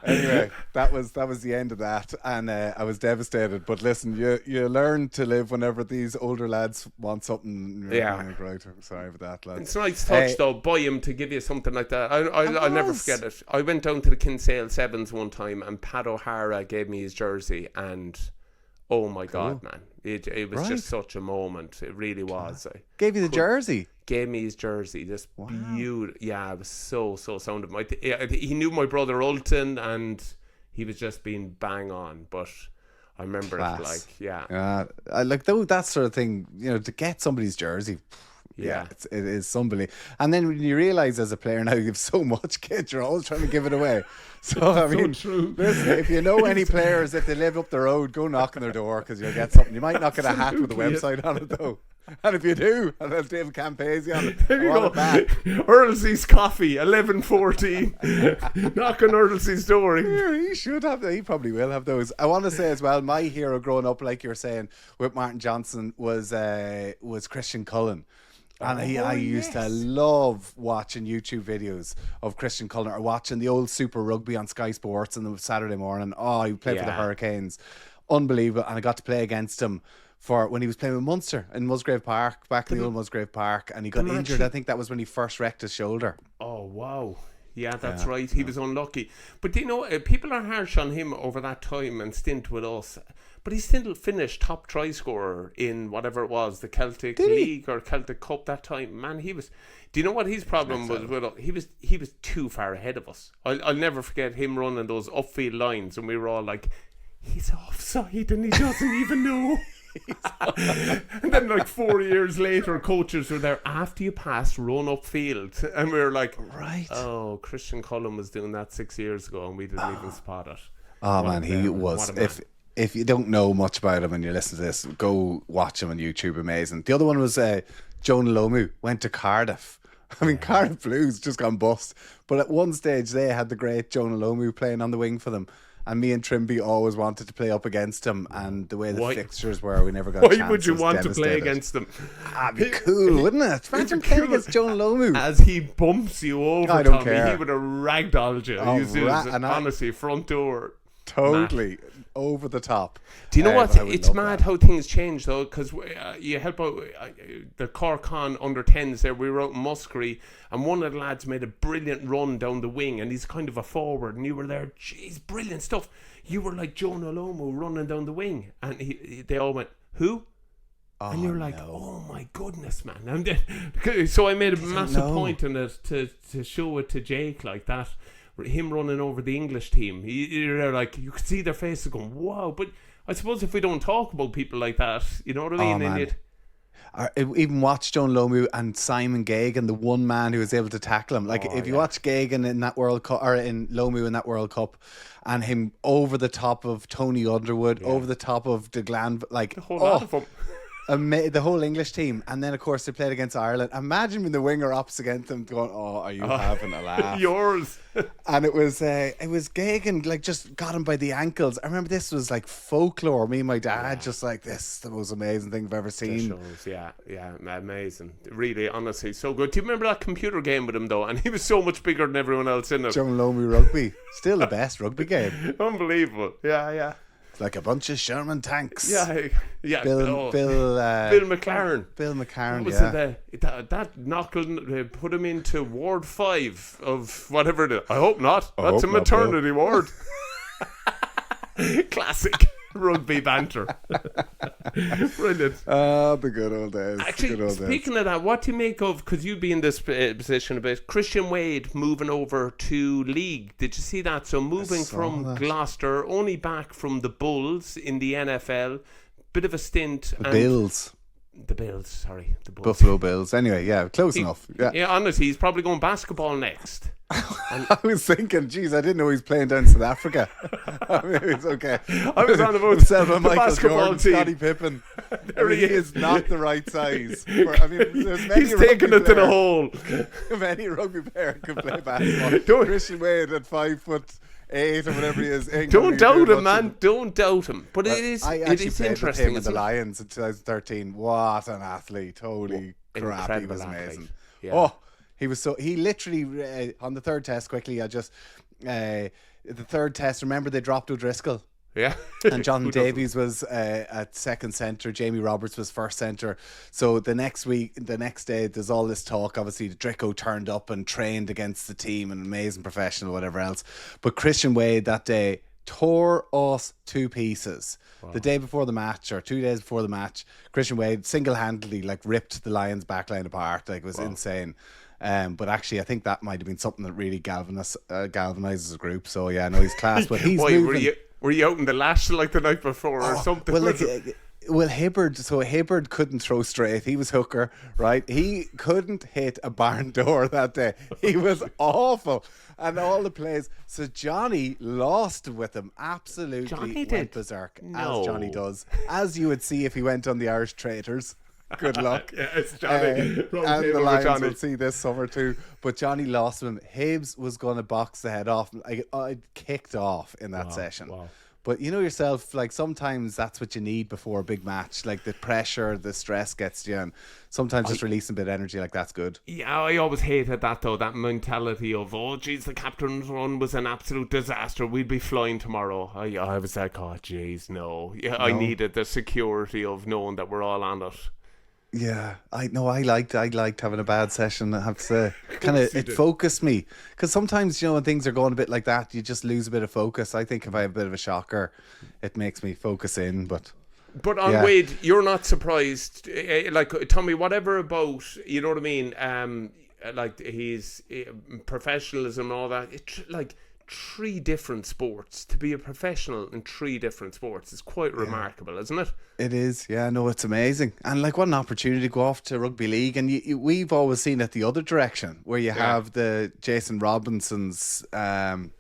[SPEAKER 2] Anyway, that was the end of that, and I was devastated. But listen, you learn to live whenever these older lads want something.
[SPEAKER 1] Yeah.
[SPEAKER 2] Right. Sorry for that, lads.
[SPEAKER 1] It's a nice touch, though, by him to give you something like that. I'll never forget it. I went down to the Kinsale Sevens one time, and Pat O'Hara gave me his jersey, and oh my God, man, it was just such a moment. It really was.
[SPEAKER 2] Gave you the jersey.
[SPEAKER 1] Gave me his jersey, just beautiful. Yeah, it was so sound of he knew my brother Ulton, and he was just being bang on. But I remember it
[SPEAKER 2] I like that sort of thing. To get somebody's jersey.
[SPEAKER 1] Yeah,
[SPEAKER 2] it is unbelievable. And then when you realise as a player now you have so much kit, you're always trying to give it away. So I mean,
[SPEAKER 1] true.
[SPEAKER 2] Listen, if you know any players, if they live up the road, go knock on their door, because you'll get something. You might not get a hat with a website on it though. And if you do, and there's David Campese on it,
[SPEAKER 1] there you go. Earlsey's Coffee, 11:14. Knock on Earlsey's door.
[SPEAKER 2] He should have. He probably will have those. I want to say as well, my hero growing up, like you're saying, with Martin Johnson was Christian Cullen. And I used to love watching YouTube videos of Christian Cullen, or watching the old Super Rugby on Sky Sports on the Saturday morning. Oh, he played for the Hurricanes. Unbelievable. And I got to play against him for when he was playing with Munster in Musgrave Park, back in the old Musgrave Park. And he got injured. I think that was when he first wrecked his shoulder.
[SPEAKER 1] Oh, wow. Yeah, that's right. He was unlucky. But people are harsh on him over that time and stint with us. But he still finished top try scorer in whatever it was, the Celtic League or Celtic Cup that time. Man, he was. Do you know what his problem was? He was too far ahead of us. I'll never forget him running those upfield lines, and we were all like, "He's offside and he doesn't even know." And then 4 years later, coaches were there, after you pass, run upfield, and we were like,
[SPEAKER 2] right.
[SPEAKER 1] Oh, Christian Cullen was doing that 6 years ago, and we didn't even spot it.
[SPEAKER 2] Oh man, he was. If you don't know much about him and you listen to this, go watch him on YouTube. Amazing. The other one was Jonah Lomu, went to Cardiff. I mean, Cardiff Blues just gone bust. But at one stage, they had the great Jonah Lomu playing on the wing for them. And me and Trimby always wanted to play up against him. And the way the fixtures were, we never got a chance.
[SPEAKER 1] Why would you want to play against them?
[SPEAKER 2] That'd be cool, wouldn't it? Imagine playing against Jonah Lomu.
[SPEAKER 1] As he bumps you over,
[SPEAKER 2] I don't
[SPEAKER 1] Tommy,
[SPEAKER 2] care.
[SPEAKER 1] He would have ragdolled you. Honestly, front door.
[SPEAKER 2] Totally.
[SPEAKER 1] Mad.
[SPEAKER 2] Over the top.
[SPEAKER 1] Do you know what? It's mad how things change though, because you help out the Cork under 10s there. We were out in Muskerry, and one of the lads made a brilliant run down the wing, and he's kind of a forward, and you were there. Jeez, brilliant stuff. You were like Jonah Lomu running down the wing, and they all went, "Who?" And you're like, "Oh my goodness, man!" And so I made a massive point in it to show it to Jake like that. Him running over the English team, you're like, you could see their faces going, wow. But I suppose if we don't talk about people like that, you know what I mean?
[SPEAKER 2] Man. I even watched John Lomu and Simon Gagan, the one man who was able to tackle him. If you watch Gagan in that World Cup, or in Lomu in that World Cup, and him over the top of Tony Underwood, over the top of De Glan,
[SPEAKER 1] the whole lot of them.
[SPEAKER 2] The whole English team, and then of course they played against Ireland. Imagine when the winger opts against them going, "Oh, are you having a laugh?"
[SPEAKER 1] Yours.
[SPEAKER 2] And it was Gagan, just got him by the ankles. I remember this was like folklore. Me and my dad just like, this is the most amazing thing I've ever seen.
[SPEAKER 1] Yeah, amazing. Really, honestly, so good. Do you remember that computer game with him though? And he was so much bigger than everyone else in it.
[SPEAKER 2] John Lomu Rugby, still the best rugby game.
[SPEAKER 1] Unbelievable. Yeah.
[SPEAKER 2] like a bunch of Sherman tanks.
[SPEAKER 1] Yeah.
[SPEAKER 2] Bill
[SPEAKER 1] McLaren.
[SPEAKER 2] Bill McLaren,
[SPEAKER 1] What was
[SPEAKER 2] yeah.
[SPEAKER 1] it? That knuckled put him into Ward 5 of whatever it is. I hope not. That's a
[SPEAKER 2] hope not,
[SPEAKER 1] maternity ward. Classic rugby banter. Brilliant.
[SPEAKER 2] The good old days.
[SPEAKER 1] Actually, speaking of that, what do you make of, because you'd be in this position a bit, Christian Wade moving over to League? Did you see that? So moving from Gloucester, only back from the Bulls in the NFL, bit of a stint.
[SPEAKER 2] The Bills.
[SPEAKER 1] The Bills, sorry. The Bulls.
[SPEAKER 2] Buffalo Bills. Anyway, yeah, close enough.
[SPEAKER 1] Yeah, honestly, he's probably going basketball next.
[SPEAKER 2] I was thinking, geez, I didn't know he was playing down South Africa. I mean, it's okay.
[SPEAKER 1] I was on about
[SPEAKER 2] himself
[SPEAKER 1] the
[SPEAKER 2] Michael
[SPEAKER 1] basketball
[SPEAKER 2] Jordan,
[SPEAKER 1] team.
[SPEAKER 2] Scottie Pippen.
[SPEAKER 1] There
[SPEAKER 2] he is not the right size. There's many
[SPEAKER 1] He's taking it to the hole.
[SPEAKER 2] Many rugby player can play basketball. Christian Wade at 5'8" or whatever he is.
[SPEAKER 1] Don't doubt him, man. Don't doubt him. But it is
[SPEAKER 2] I actually played
[SPEAKER 1] interesting.
[SPEAKER 2] with him in the Lions in 2013. What an athlete. Holy crap, he was amazing.
[SPEAKER 1] Yeah.
[SPEAKER 2] Oh, he literally, on the third test, quickly, the third test, remember they dropped O'Driscoll?
[SPEAKER 1] Yeah.
[SPEAKER 2] And John Davies was at second centre, Jamie Roberts was first centre. So the next day, there's all this talk. Obviously, Drico turned up and trained against the team, an amazing professional, whatever else. But Christian Wade that day tore us to pieces. Wow. The day before the match, or 2 days before the match, Christian Wade single-handedly ripped the Lions backline apart. It was insane. But actually, I think that might have been something that really galvanizes a group. So yeah, no, he's class. But he's moving.
[SPEAKER 1] Were you out in the lash like the night before or something?
[SPEAKER 2] Well, Hibbard couldn't throw straight. He was hooker, right? He couldn't hit a barn door that day. He was awful. And all the plays. So Johnny lost with him. Absolutely went berserk, as Johnny does. As you would see if he went on the Irish Traitors. Good luck.
[SPEAKER 1] Yeah, it's Johnny.
[SPEAKER 2] And the Lions will see this summer too. But Johnny lost him. Hibbs was going to box the head off. I kicked off in that session. Wow. But you know yourself, like sometimes that's what you need before a big match. Like the pressure, the stress gets to you, and sometimes just releasing a bit of energy like that's good.
[SPEAKER 1] Yeah, I always hated that though, that mentality of, oh geez, the captain's run was an absolute disaster. We'd be flying tomorrow. I was like, oh geez, no. Yeah, no. I needed the security of knowing that we're all on it.
[SPEAKER 2] Yeah, I liked having a bad session, I have to say. It focused me, because sometimes, you know, when things are going a bit like that, you just lose a bit of focus. I think if I have a bit of a shocker, it makes me focus in. But
[SPEAKER 1] on Wade, you're not surprised, like Tommy, whatever about, you know what I mean, like his professionalism and all that, like 3 different sports. To be a professional in 3 different sports is quite remarkable, isn't it?
[SPEAKER 2] It is, yeah, no, it's amazing. And like, what an opportunity to go off to rugby league. And we've always seen it the other direction, where you have the Jason Robinsons, the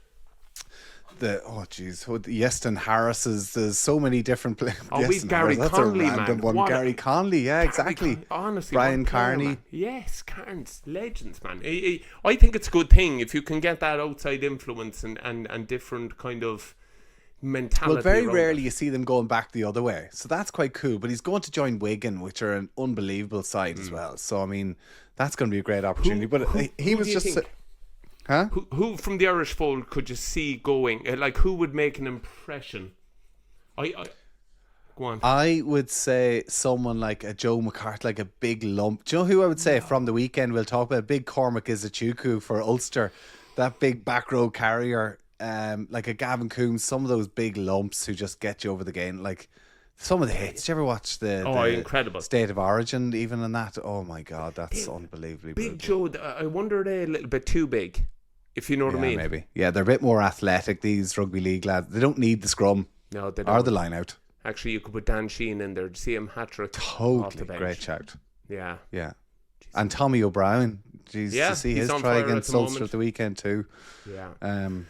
[SPEAKER 2] Yeston Harris's. There's so many different players.
[SPEAKER 1] We've Gary Conley, man.
[SPEAKER 2] Gary Conley, yeah, exactly.
[SPEAKER 1] Honestly,
[SPEAKER 2] Brian Carney.
[SPEAKER 1] Man. Yes, Carnes, legends, man. I think it's a good thing if you can get that outside influence and different kind of mentality.
[SPEAKER 2] Well, very rarely you see them going back the other way, so that's quite cool. But he's going to join Wigan, which are an unbelievable side as well. So I mean, that's going to be a great opportunity. He was just. Huh?
[SPEAKER 1] Who from the Irish fold could you see going? Like, who would make an impression? Go on.
[SPEAKER 2] I would say someone like a Joe McCarthy, like a big lump. Do you know who I would say from the weekend? We'll talk about big Cormac Izachuku for Ulster, that big back row carrier, like a Gavin Coombs. Some of those big lumps who just get you over the game, like. Some of the hits. Did you ever watch the
[SPEAKER 1] incredible
[SPEAKER 2] State of Origin? Even in that, oh my god, that's unbelievably
[SPEAKER 1] big. Joe, I wonder, are they a little bit too big? If you know what I mean.
[SPEAKER 2] Maybe. Yeah, they're a bit more athletic, these rugby league lads. They don't need the scrum.
[SPEAKER 1] No, they don't.
[SPEAKER 2] Or the line out.
[SPEAKER 1] Actually, you could put Dan Sheehan in there to see him hat-trick off the bench.
[SPEAKER 2] Great shout.
[SPEAKER 1] Yeah.
[SPEAKER 2] Yeah. Jeez. And Tommy O'Brien. Jeez, to see his try against Ulster at the weekend too.
[SPEAKER 1] Yeah.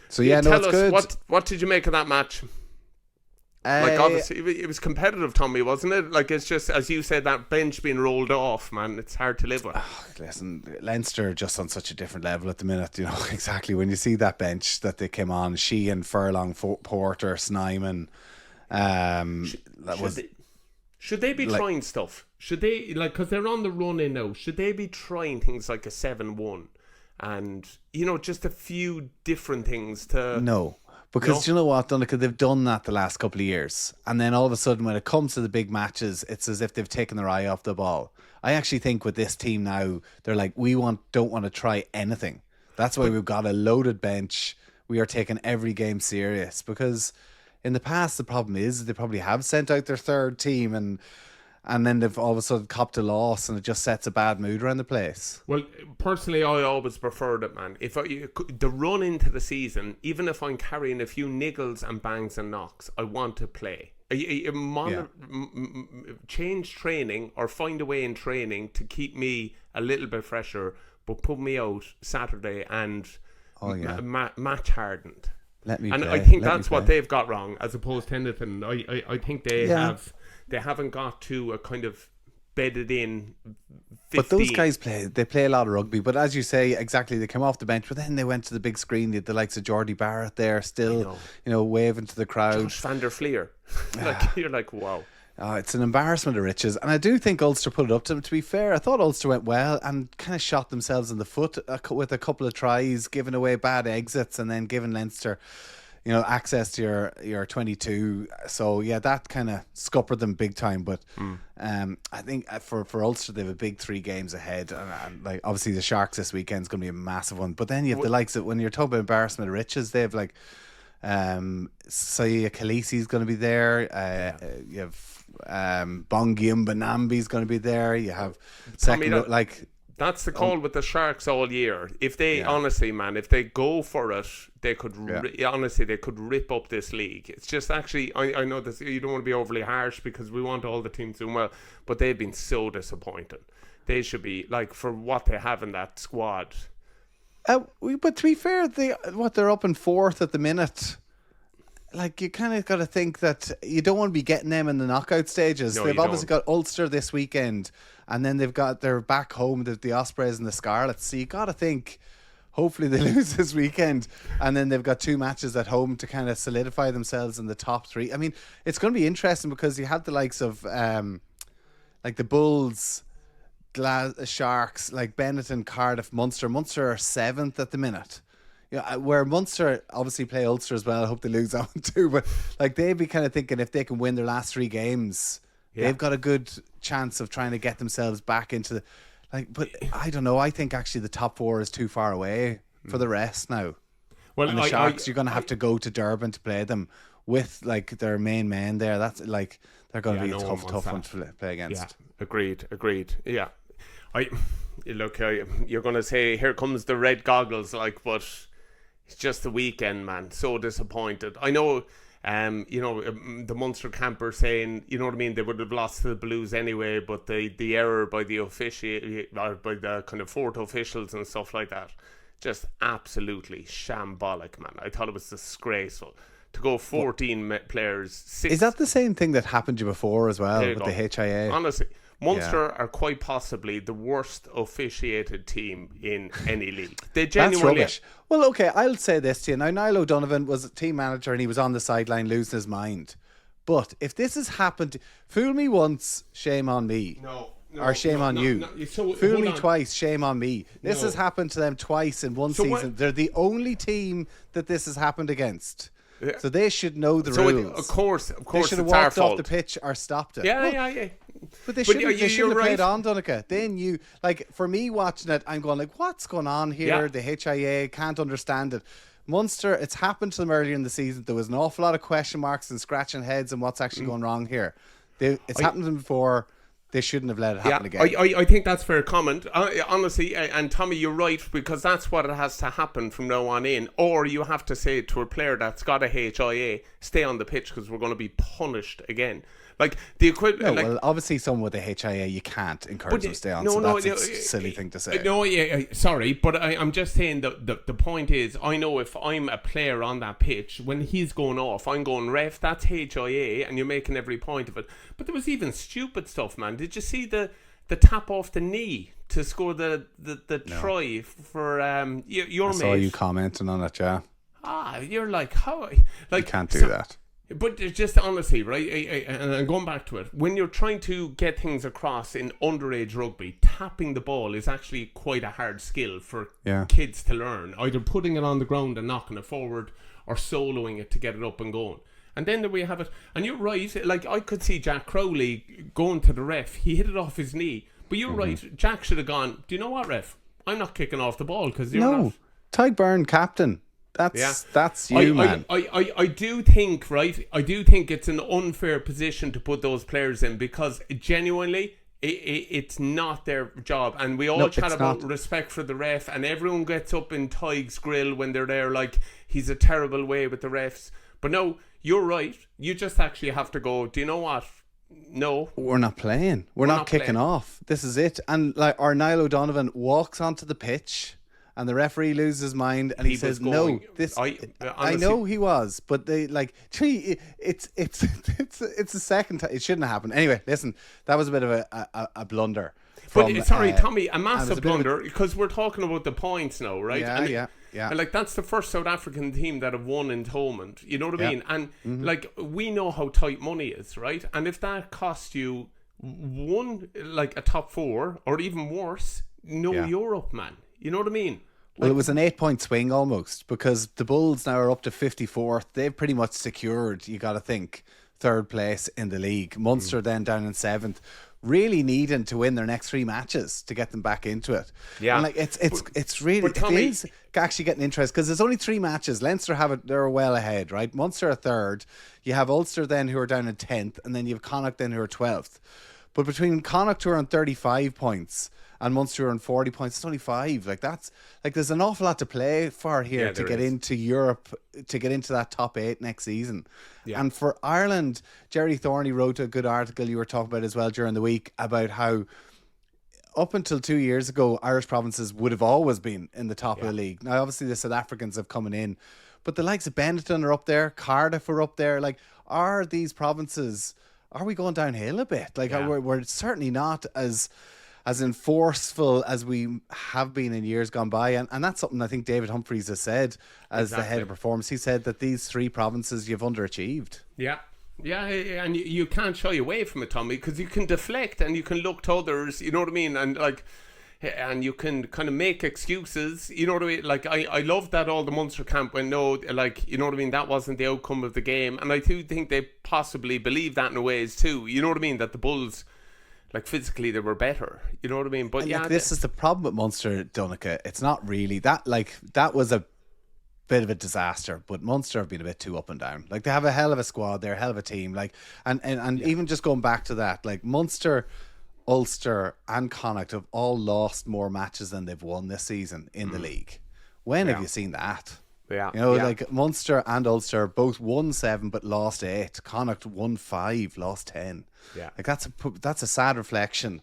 [SPEAKER 2] So yeah, no, it's good.
[SPEAKER 1] What did you make of that match? Like, obviously, it was competitive, Tommy, wasn't it? Like, it's just, as you said, that bench being rolled off, man, it's hard to live with.
[SPEAKER 2] Listen, Leinster are just on such a different level at the minute, you know, exactly. When you see that bench that they came on, Sheehan, Furlong, Porter, Snyman,
[SPEAKER 1] should they be trying stuff? Should they, like, because they're on the run in now, should they be trying things like a 7-1 and, you know, just a few different things to...
[SPEAKER 2] No. Because do you know what, Donncha, they've done that the last couple of years. And then all of a sudden, when it comes to the big matches, it's as if they've taken their eye off the ball. I actually think with this team now, they're like, don't want to try anything. That's why we've got a loaded bench. We are taking every game serious. Because in the past, the problem is they probably have sent out their third team and then they've all of a sudden copped a loss, and it just sets a bad mood around the place.
[SPEAKER 1] Well, personally, I always preferred it, man. The run into the season, even if I'm carrying a few niggles and bangs and knocks, I want to play. Change training or find a way in training to keep me a little bit fresher, but put me out Saturday and match hardened.
[SPEAKER 2] Let me
[SPEAKER 1] and
[SPEAKER 2] play.
[SPEAKER 1] I think that's what they've got wrong, as opposed to anything. I think they haven't got to a kind of bedded in 15.
[SPEAKER 2] But those guys play a lot of rugby. But as you say, exactly, they came off the bench, but then they went to the big screen. The likes of Geordie Barrett there, still, waving to the crowd.
[SPEAKER 1] Josh van der Fleer. You're like, wow.
[SPEAKER 2] It's an embarrassment of riches. And I do think Ulster put it up to them. To be fair, I thought Ulster went well and kind of shot themselves in the foot with a couple of tries, giving away bad exits and then giving Leinster, access to your 22. So, yeah, that kind of scuppered them big time. But I think for Ulster, they have a big 3 games ahead. And like obviously the Sharks this weekend is going to be a massive one. But then you have the likes of, when you're talking about embarrassment of riches, they have like Saya Khaleesi's going to be there. You have Bongi Mbanambi's going to be there. You have
[SPEAKER 1] that's the call with the Sharks all year. If they honestly, man, if they go for it, they could honestly they could rip up this league. It's just actually I know this, you don't want to be overly harsh because we want all the teams doing well, but they've been so disappointing. They should be like, for what they have in that squad.
[SPEAKER 2] But to be fair, they're up in 4th at the minute. Like, you kind of got to think that you don't want to be getting them in the knockout stages.
[SPEAKER 1] No,
[SPEAKER 2] they've obviously got Ulster this weekend, and then they're back home, the Ospreys and the Scarlets. So you got to think, hopefully they lose this weekend, and then they've got 2 matches at home to kind of solidify themselves in the top 3. I mean, it's going to be interesting because you have the likes of like the Bulls, Sharks, like Benetton, Cardiff, Munster. Munster are 7th at the minute. Where Munster obviously play Ulster as well. I hope they lose that one too. But like, they'd be kind of thinking if they can win their last 3 games, they've got a good chance of trying to get themselves back into the But I don't know. I think actually the top 4 is too far away for the rest now. Well, and the Sharks, you're going to have to go to Durban to play them with like their main men there. That's like, they're going to be a tough one to play against.
[SPEAKER 1] Yeah, agreed. Yeah, you're going to say here comes the red goggles, but it's just the weekend, man. So disappointed. I know, the Munster camper saying, you know what I mean, they would have lost to the Blues anyway, but the error by the by the kind of 4th officials and stuff like that, just absolutely shambolic, man. I thought it was disgraceful to go 14 players. 6.
[SPEAKER 2] Is that the same thing that happened to you before as well with the HIA?
[SPEAKER 1] Honestly, Munster are quite possibly the worst officiated team in any league. They genuinely...
[SPEAKER 2] That's rubbish. Well, okay, I'll say this to you. Now, Niall O'Donovan was a team manager and he was on the sideline losing his mind. But if this has happened... Fool me once, shame on me. Or shame on you. Fool me twice, shame on me. This has happened to them twice in one season. They're the only team that this has happened against. Yeah. So they should know the rules.
[SPEAKER 1] Of course,
[SPEAKER 2] they should have walked off the pitch or stopped it.
[SPEAKER 1] Yeah.
[SPEAKER 2] But they should have played on, Donncha. Then you, for me watching it, I'm going like, what's going on here? The HIA can't understand it. Munster, it's happened to them earlier in the season. There was an awful lot of question marks and scratching heads and what's actually going wrong here. It's happened to them before. They shouldn't have let it happen again.
[SPEAKER 1] I think that's fair comment. Honestly, and Tommy, you're right, because that's what it has to happen from now on in. Or you have to say to a player that's got a HIA, stay on the pitch because we're going to be punished again. Like the equivalent.
[SPEAKER 2] No, well, obviously, someone with a HIA, you can't encourage them to stay on. That's a silly thing to say.
[SPEAKER 1] No, sorry, but I'm just saying the point is, I know if I'm a player on that pitch, when he's going off, I'm going, ref, that's HIA, and you're making every point of it. But there was even stupid stuff, man. Did you see the tap off the knee to score the try for your mate?
[SPEAKER 2] I saw you commenting on it, yeah.
[SPEAKER 1] You're like, how? Like,
[SPEAKER 2] you can't do that.
[SPEAKER 1] But it's just honestly, right? And I'm going back to it. When you're trying to get things across in underage rugby, tapping the ball is actually quite a hard skill for kids to learn. Either putting it on the ground and knocking it forward, or soloing it to get it up and going. And then there we have it. And you're right. Like, I could see Jack Crowley going to the ref. He hit it off his knee. But you're right. Jack should have gone, do you know what, ref? I'm not kicking off the ball because you're not.
[SPEAKER 2] Tadhg Byrne, captain. That's you, man.
[SPEAKER 1] I do think, right? I do think it's an unfair position to put those players in, because genuinely, it's not their job. And we all chat about respect for the ref, and everyone gets up in Tadhg's grill when they're there, like he's a terrible way with the refs. But no, you're right. You just actually have to go, do you know what? No,
[SPEAKER 2] we're not playing. We're not kicking off. This is it. And like, our Niall O'Donovan walks onto the pitch, and the referee loses his mind, and he says, "No, this." I know he was, but they like. It's the second time. It shouldn't have happened. Anyway, listen, that was a bit of a blunder.
[SPEAKER 1] Sorry, Tommy, a massive blunder, because we're talking about the points now, right?
[SPEAKER 2] Yeah.
[SPEAKER 1] And like, that's the first South African team that have won in Thomond. You know what I mean? And like, we know how tight money is, right? And if that costs you like a top 4, or even worse, you're up, man. You know what I mean?
[SPEAKER 2] Well, it was an 8-point swing almost, because the Bulls now are up to 54th. They've pretty much secured, you got to think, 3rd place in the league. Munster then down in 7th, really needing to win their next 3 matches to get them back into it. Yeah, and like it's really, Tommy, it is actually getting interesting, because there's only 3 matches. Leinster have it; they're well ahead, right? Munster are 3rd. You have Ulster then, who are down in 10th, and then you have Connacht then, who are 12th. But between Connacht, who are on 35 points, and Munster on 40 points, it's only 5. Like, that's like, there's an awful lot to play for here to get into Europe, to get into that top 8 next season. Yeah. And for Ireland, Jerry Thorney wrote a good article you were talking about as well during the week, about how up until 2 years ago, Irish provinces would have always been in the top of the league. Now, obviously, the South Africans have come in, but the likes of Benetton are up there, Cardiff are up there. Like, are these provinces, are we going downhill a bit? Like, we're certainly not as enforceful as we have been in years gone by, and that's something I think David Humphreys has said as the head of performance. He said that these 3 provinces you've underachieved. Yeah, and you can't shy away from it, Tommy, because you can deflect and you can look to others, you know what I mean, and you can kind of make excuses, you know what I mean. Like, I love that all the Munster camp went, no, like, you know what I mean, that wasn't the outcome of the game, and I do think they possibly believe that in ways too, you know what I mean, that the Bulls, like, physically they were better, you know what I mean. But and this is the problem with Munster, Donncha. It's not really that, like, that was a bit of a disaster, but Munster have been a bit too up and down. Like, they have a hell of a squad, they're a hell of a team. Like, and even just going back to that, like, Munster, Ulster and Connacht have all lost more matches than they've won this season in the league. When have you seen that? Yeah, you know, like, Munster and Ulster both won 7 but lost 8. Connacht won 5, lost 10. Yeah, like, that's a sad reflection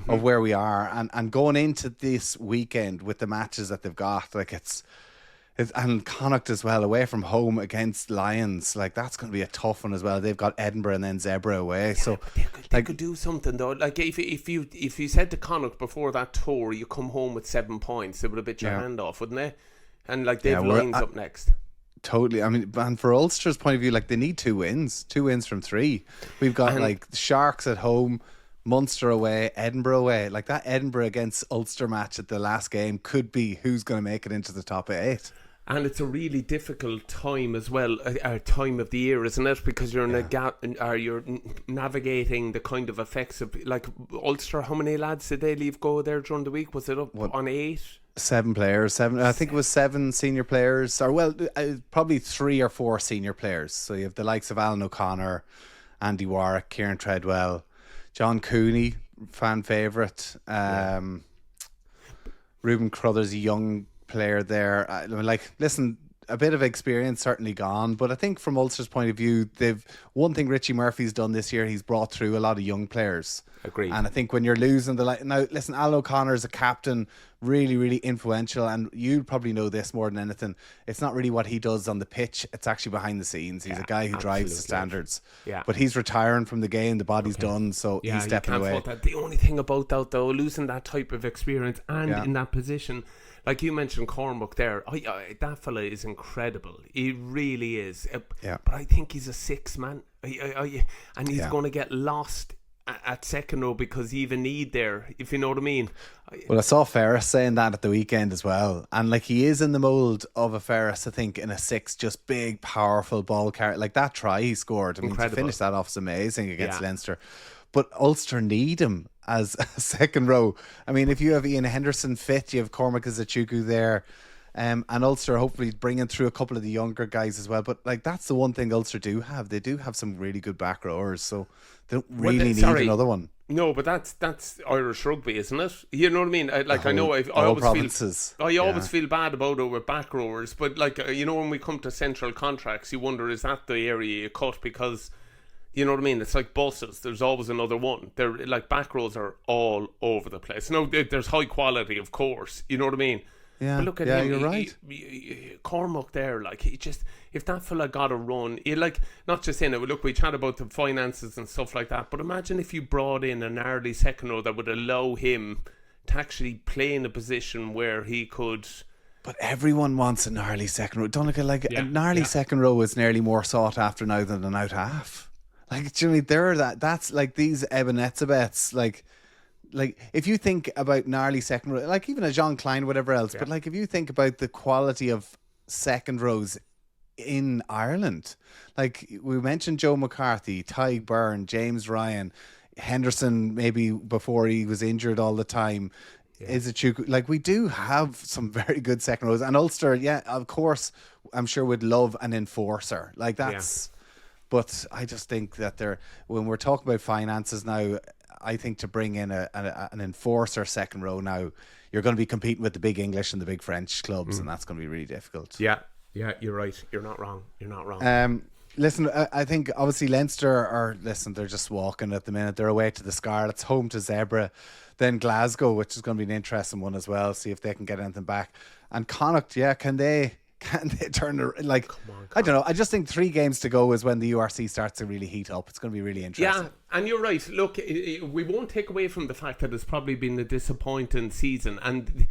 [SPEAKER 2] of where we are, and going into this weekend with the matches that they've got, like, it's and Connacht as well, away from home against Lions, like, that's going to be a tough one as well. They've got Edinburgh and then Zebra away, yeah, so they could do something though. Like, if you said to Connacht before that tour, you come home with 7 points, they would have bit your hand off, wouldn't they? And like, they've Lions up next. Totally. I mean, and for Ulster's point of view, like, they need 2 wins from 3. We've got like Sharks at home, Munster away, Edinburgh away. Like, that Edinburgh against Ulster match at the last game could be who's going to make it into the top 8. And it's a really difficult time as well, a time of the year, isn't it? Because you're in a gap, or you're navigating the kind of effects of, like, Ulster. How many lads did they leave go there during the week? Was it up on 8? 7 players. I think it was 7 senior players, or probably 3 or 4 senior players. So you have the likes of Alan O'Connor, Andy Warwick, Kieran Treadwell, John Cooney, fan favourite, Reuben Crothers, a young player there. I mean, like, listen, a bit of experience certainly gone, but I think from Ulster's point of view, one thing Richie Murphy's done this year, he's brought through a lot of young players. Agreed. And I think when you're losing now, listen, Alan O'Connor is a captain, really, really influential, and you probably know this more than anything. It's not really what he does on the pitch, it's actually behind the scenes. He's a guy who drives the standards. Yeah. But he's retiring from the game, the body's done, so he's stepping away. The only thing about that, though, losing that type of experience and in that position,
[SPEAKER 1] like you mentioned Cormac there, that fella is incredible. He really is. But I think he's a 6 man. And he's going to get lost at second row because you even need there, if you know what I mean.
[SPEAKER 2] Well, I saw Ferris saying that at the weekend as well, and like he is in the mould of a Ferris, I think, in a 6, just big, powerful ball carrier. Like that try he scored, I mean, to finish that off is amazing against Leinster. But Ulster need him as a second row. I mean, if you have Ian Henderson fit, you have Cormac Azuchuku there. And Ulster hopefully bringing through a couple of the younger guys as well. But like that's the one thing Ulster do have. They do have some really good back rowers, so they don't really need another one.
[SPEAKER 1] No, but that's Irish rugby, isn't it? You know what I mean? I always feel bad about it with back rowers, but like you know, when we come to central contracts, you wonder, is that the area you cut? Because you know what I mean? It's like buses. There's always another one. They're like back rows are all over the place. No, there's high quality, of course. You know what I mean?
[SPEAKER 2] Yeah,
[SPEAKER 1] but look at him.
[SPEAKER 2] You're right.
[SPEAKER 1] Cormac there, like he just, if that fella got a run, like not just in it. Look, we chat about the finances and stuff like that, but imagine if you brought in an early second row that would allow him to actually play in a position where he could.
[SPEAKER 2] But everyone wants an early second row. Donncha, like an early second row is nearly more sought after now than an out half. Like, Jimmy, that's like these Ebenezabets, like if you think about gnarly second row, like even a John Klein, whatever else, but like if you think about the quality of second rows in Ireland, like we mentioned Joe McCarthy, Ty Byrne, James Ryan, Henderson, maybe before he was injured all the time. Is it true? Like we do have some very good second rows, and Ulster, of course, I'm sure would love an enforcer. Like that's, but I just think that when we're talking about finances now, I think to bring in an enforcer second row now, you're going to be competing with the big English and the big French clubs, and that's going to be really difficult.
[SPEAKER 1] Yeah, you're right. You're not wrong.
[SPEAKER 2] Listen, I think obviously Leinster they're just walking at the minute. They're away to the Scarlets, home to Zebra, then Glasgow, which is going to be an interesting one as well. See if they can get anything back. And Connacht, can they turn like? Come on, I don't know. I just think 3 games to go is when the URC starts to really heat up. It's going to be really interesting.
[SPEAKER 1] Yeah, and you're right. Look, we won't take away from the fact that it's probably been a disappointing season, and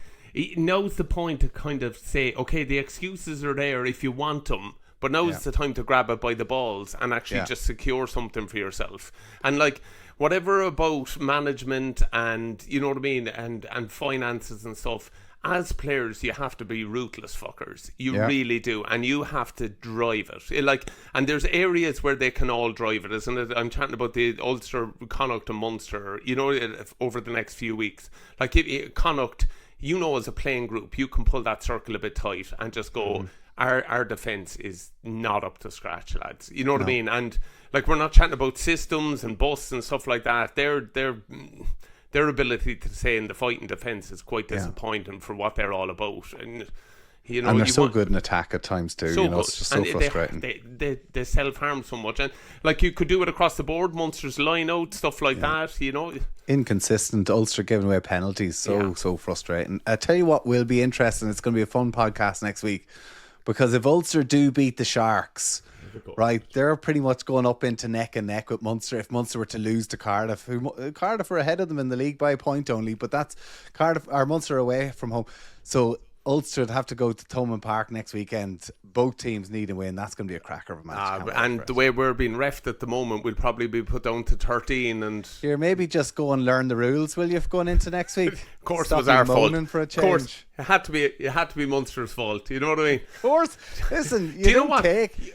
[SPEAKER 1] now's the point to kind of say, okay, the excuses are there if you want them. But now's the time to grab it by the balls and actually just secure something for yourself. And like whatever about management and you know what I mean, and finances and stuff, as players you have to be ruthless fuckers. You really do, and you have to drive it. And there's areas where they can all drive it, isn't it? I'm chatting about the Ulster, Connacht and Munster, you know, over the next few weeks. Like if Connacht, you know, as a playing group, you can pull that circle a bit tight and just go. Our defence is not up to scratch, lads. You know what I mean? And like we're not chatting about systems and busts and stuff like that. Their ability to say in the fighting defence is quite disappointing for what they're all about. And you know,
[SPEAKER 2] and they're so good in attack at times too.
[SPEAKER 1] So
[SPEAKER 2] you know, it's just so frustrating.
[SPEAKER 1] They self-harm so much, and like you could do it across the board. Munster's line out, stuff like that. You know,
[SPEAKER 2] inconsistent. Ulster giving away penalties, so frustrating. I tell you what will be interesting. It's going to be a fun podcast next week. Because if Ulster do beat the Sharks, right, they're pretty much going up into neck and neck with Munster. If Munster were to lose to Cardiff, Cardiff are ahead of them in the league by a point only, but that's Cardiff or Munster away from home. So Ulster would have to go to Thomond Park next weekend. Both teams need a win. That's going to be a cracker of a match.
[SPEAKER 1] And the way we're being refed at the moment, we'll probably be put down to 13. And
[SPEAKER 2] here, maybe just go and learn the rules, will you, going into next week?
[SPEAKER 1] Of course, it was our fault.
[SPEAKER 2] For a change.
[SPEAKER 1] Of course, it had to be Munster's fault. You know what I mean?
[SPEAKER 2] Of course. Listen, you know what?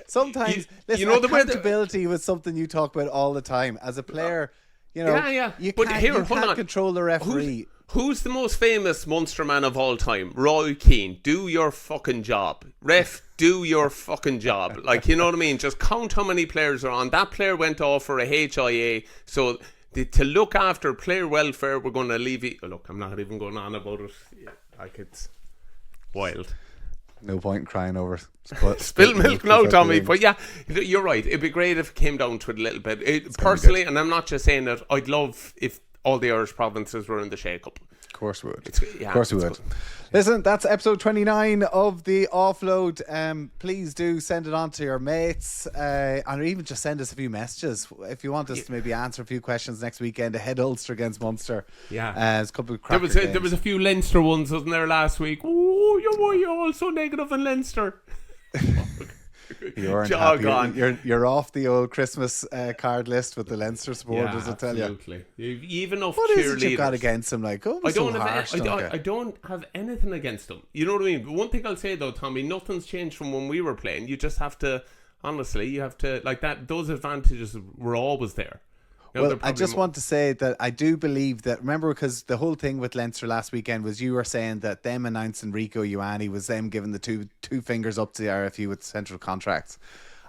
[SPEAKER 2] Sometimes, accountability was something you talk about all the time as a player. You know, you can't control the referee.
[SPEAKER 1] Who's the most famous Munster man of all time? Roy Keane. Do your fucking job. Ref, do your fucking job. Like, you know what I mean? Just count how many players are on. That player went off for a HIA. So to look after player welfare, we're going to leave it. Look, I'm not even going on about it. Yeah, like it's wild.
[SPEAKER 2] No point in crying over
[SPEAKER 1] spilled milk now, Tommy. But yeah, you're right. It'd be great if it came down to it a little bit. Personally, and I'm not just saying it, I'd love if all the Irish provinces were in the shake-up.
[SPEAKER 2] Of course we would. Of course we would. Listen, that's episode 29 of the Offload. Please do send it on to your mates, and even just send us a few messages if you want us to maybe answer a few questions next weekend ahead Ulster against Munster.
[SPEAKER 1] Yeah,
[SPEAKER 2] there's a couple of
[SPEAKER 1] there was a few Leinster ones, wasn't there, last week? Ooh. why are you all so negative in Leinster?
[SPEAKER 2] You weren't
[SPEAKER 1] Jog
[SPEAKER 2] happy.
[SPEAKER 1] on.
[SPEAKER 2] You're off the old Christmas card list with the Leinster supporters. I tell you.
[SPEAKER 1] Absolutely. Even enough
[SPEAKER 2] What is
[SPEAKER 1] cheerleaders.
[SPEAKER 2] it you got against them? Like, oh,
[SPEAKER 1] I don't
[SPEAKER 2] so
[SPEAKER 1] have
[SPEAKER 2] harsh,
[SPEAKER 1] I don't have anything against them. You know what I mean? But one thing I'll say though, Tommy, nothing's changed from when we were playing. You just have to, honestly, you have to like that. Those advantages were always there. Now,
[SPEAKER 2] well, I just want to say that I do believe that, remember, because the whole thing with Leinster last weekend was you were saying that them announcing Rico Ioane was them giving the two fingers up to the RFU with central contracts.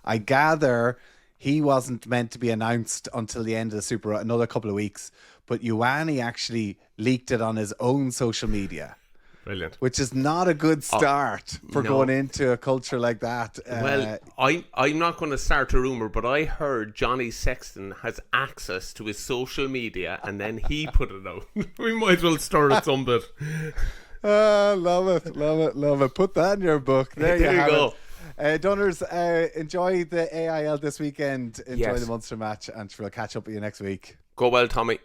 [SPEAKER 2] I gather he wasn't meant to be announced until the end of the Super, another couple of weeks, but Ioane actually leaked it on his own social media.
[SPEAKER 1] Brilliant.
[SPEAKER 2] Which is not a good start for going into a culture like that.
[SPEAKER 1] Well, I'm not going to start a rumour, but I heard Johnny Sexton has access to his social media and then he put it out. We might as well stir it some bit.
[SPEAKER 2] Love it. Put that in your book. There you go. Dunners, enjoy the AIL this weekend. Enjoy the Munster match, and we'll catch up with you next week.
[SPEAKER 1] Go well, Tommy.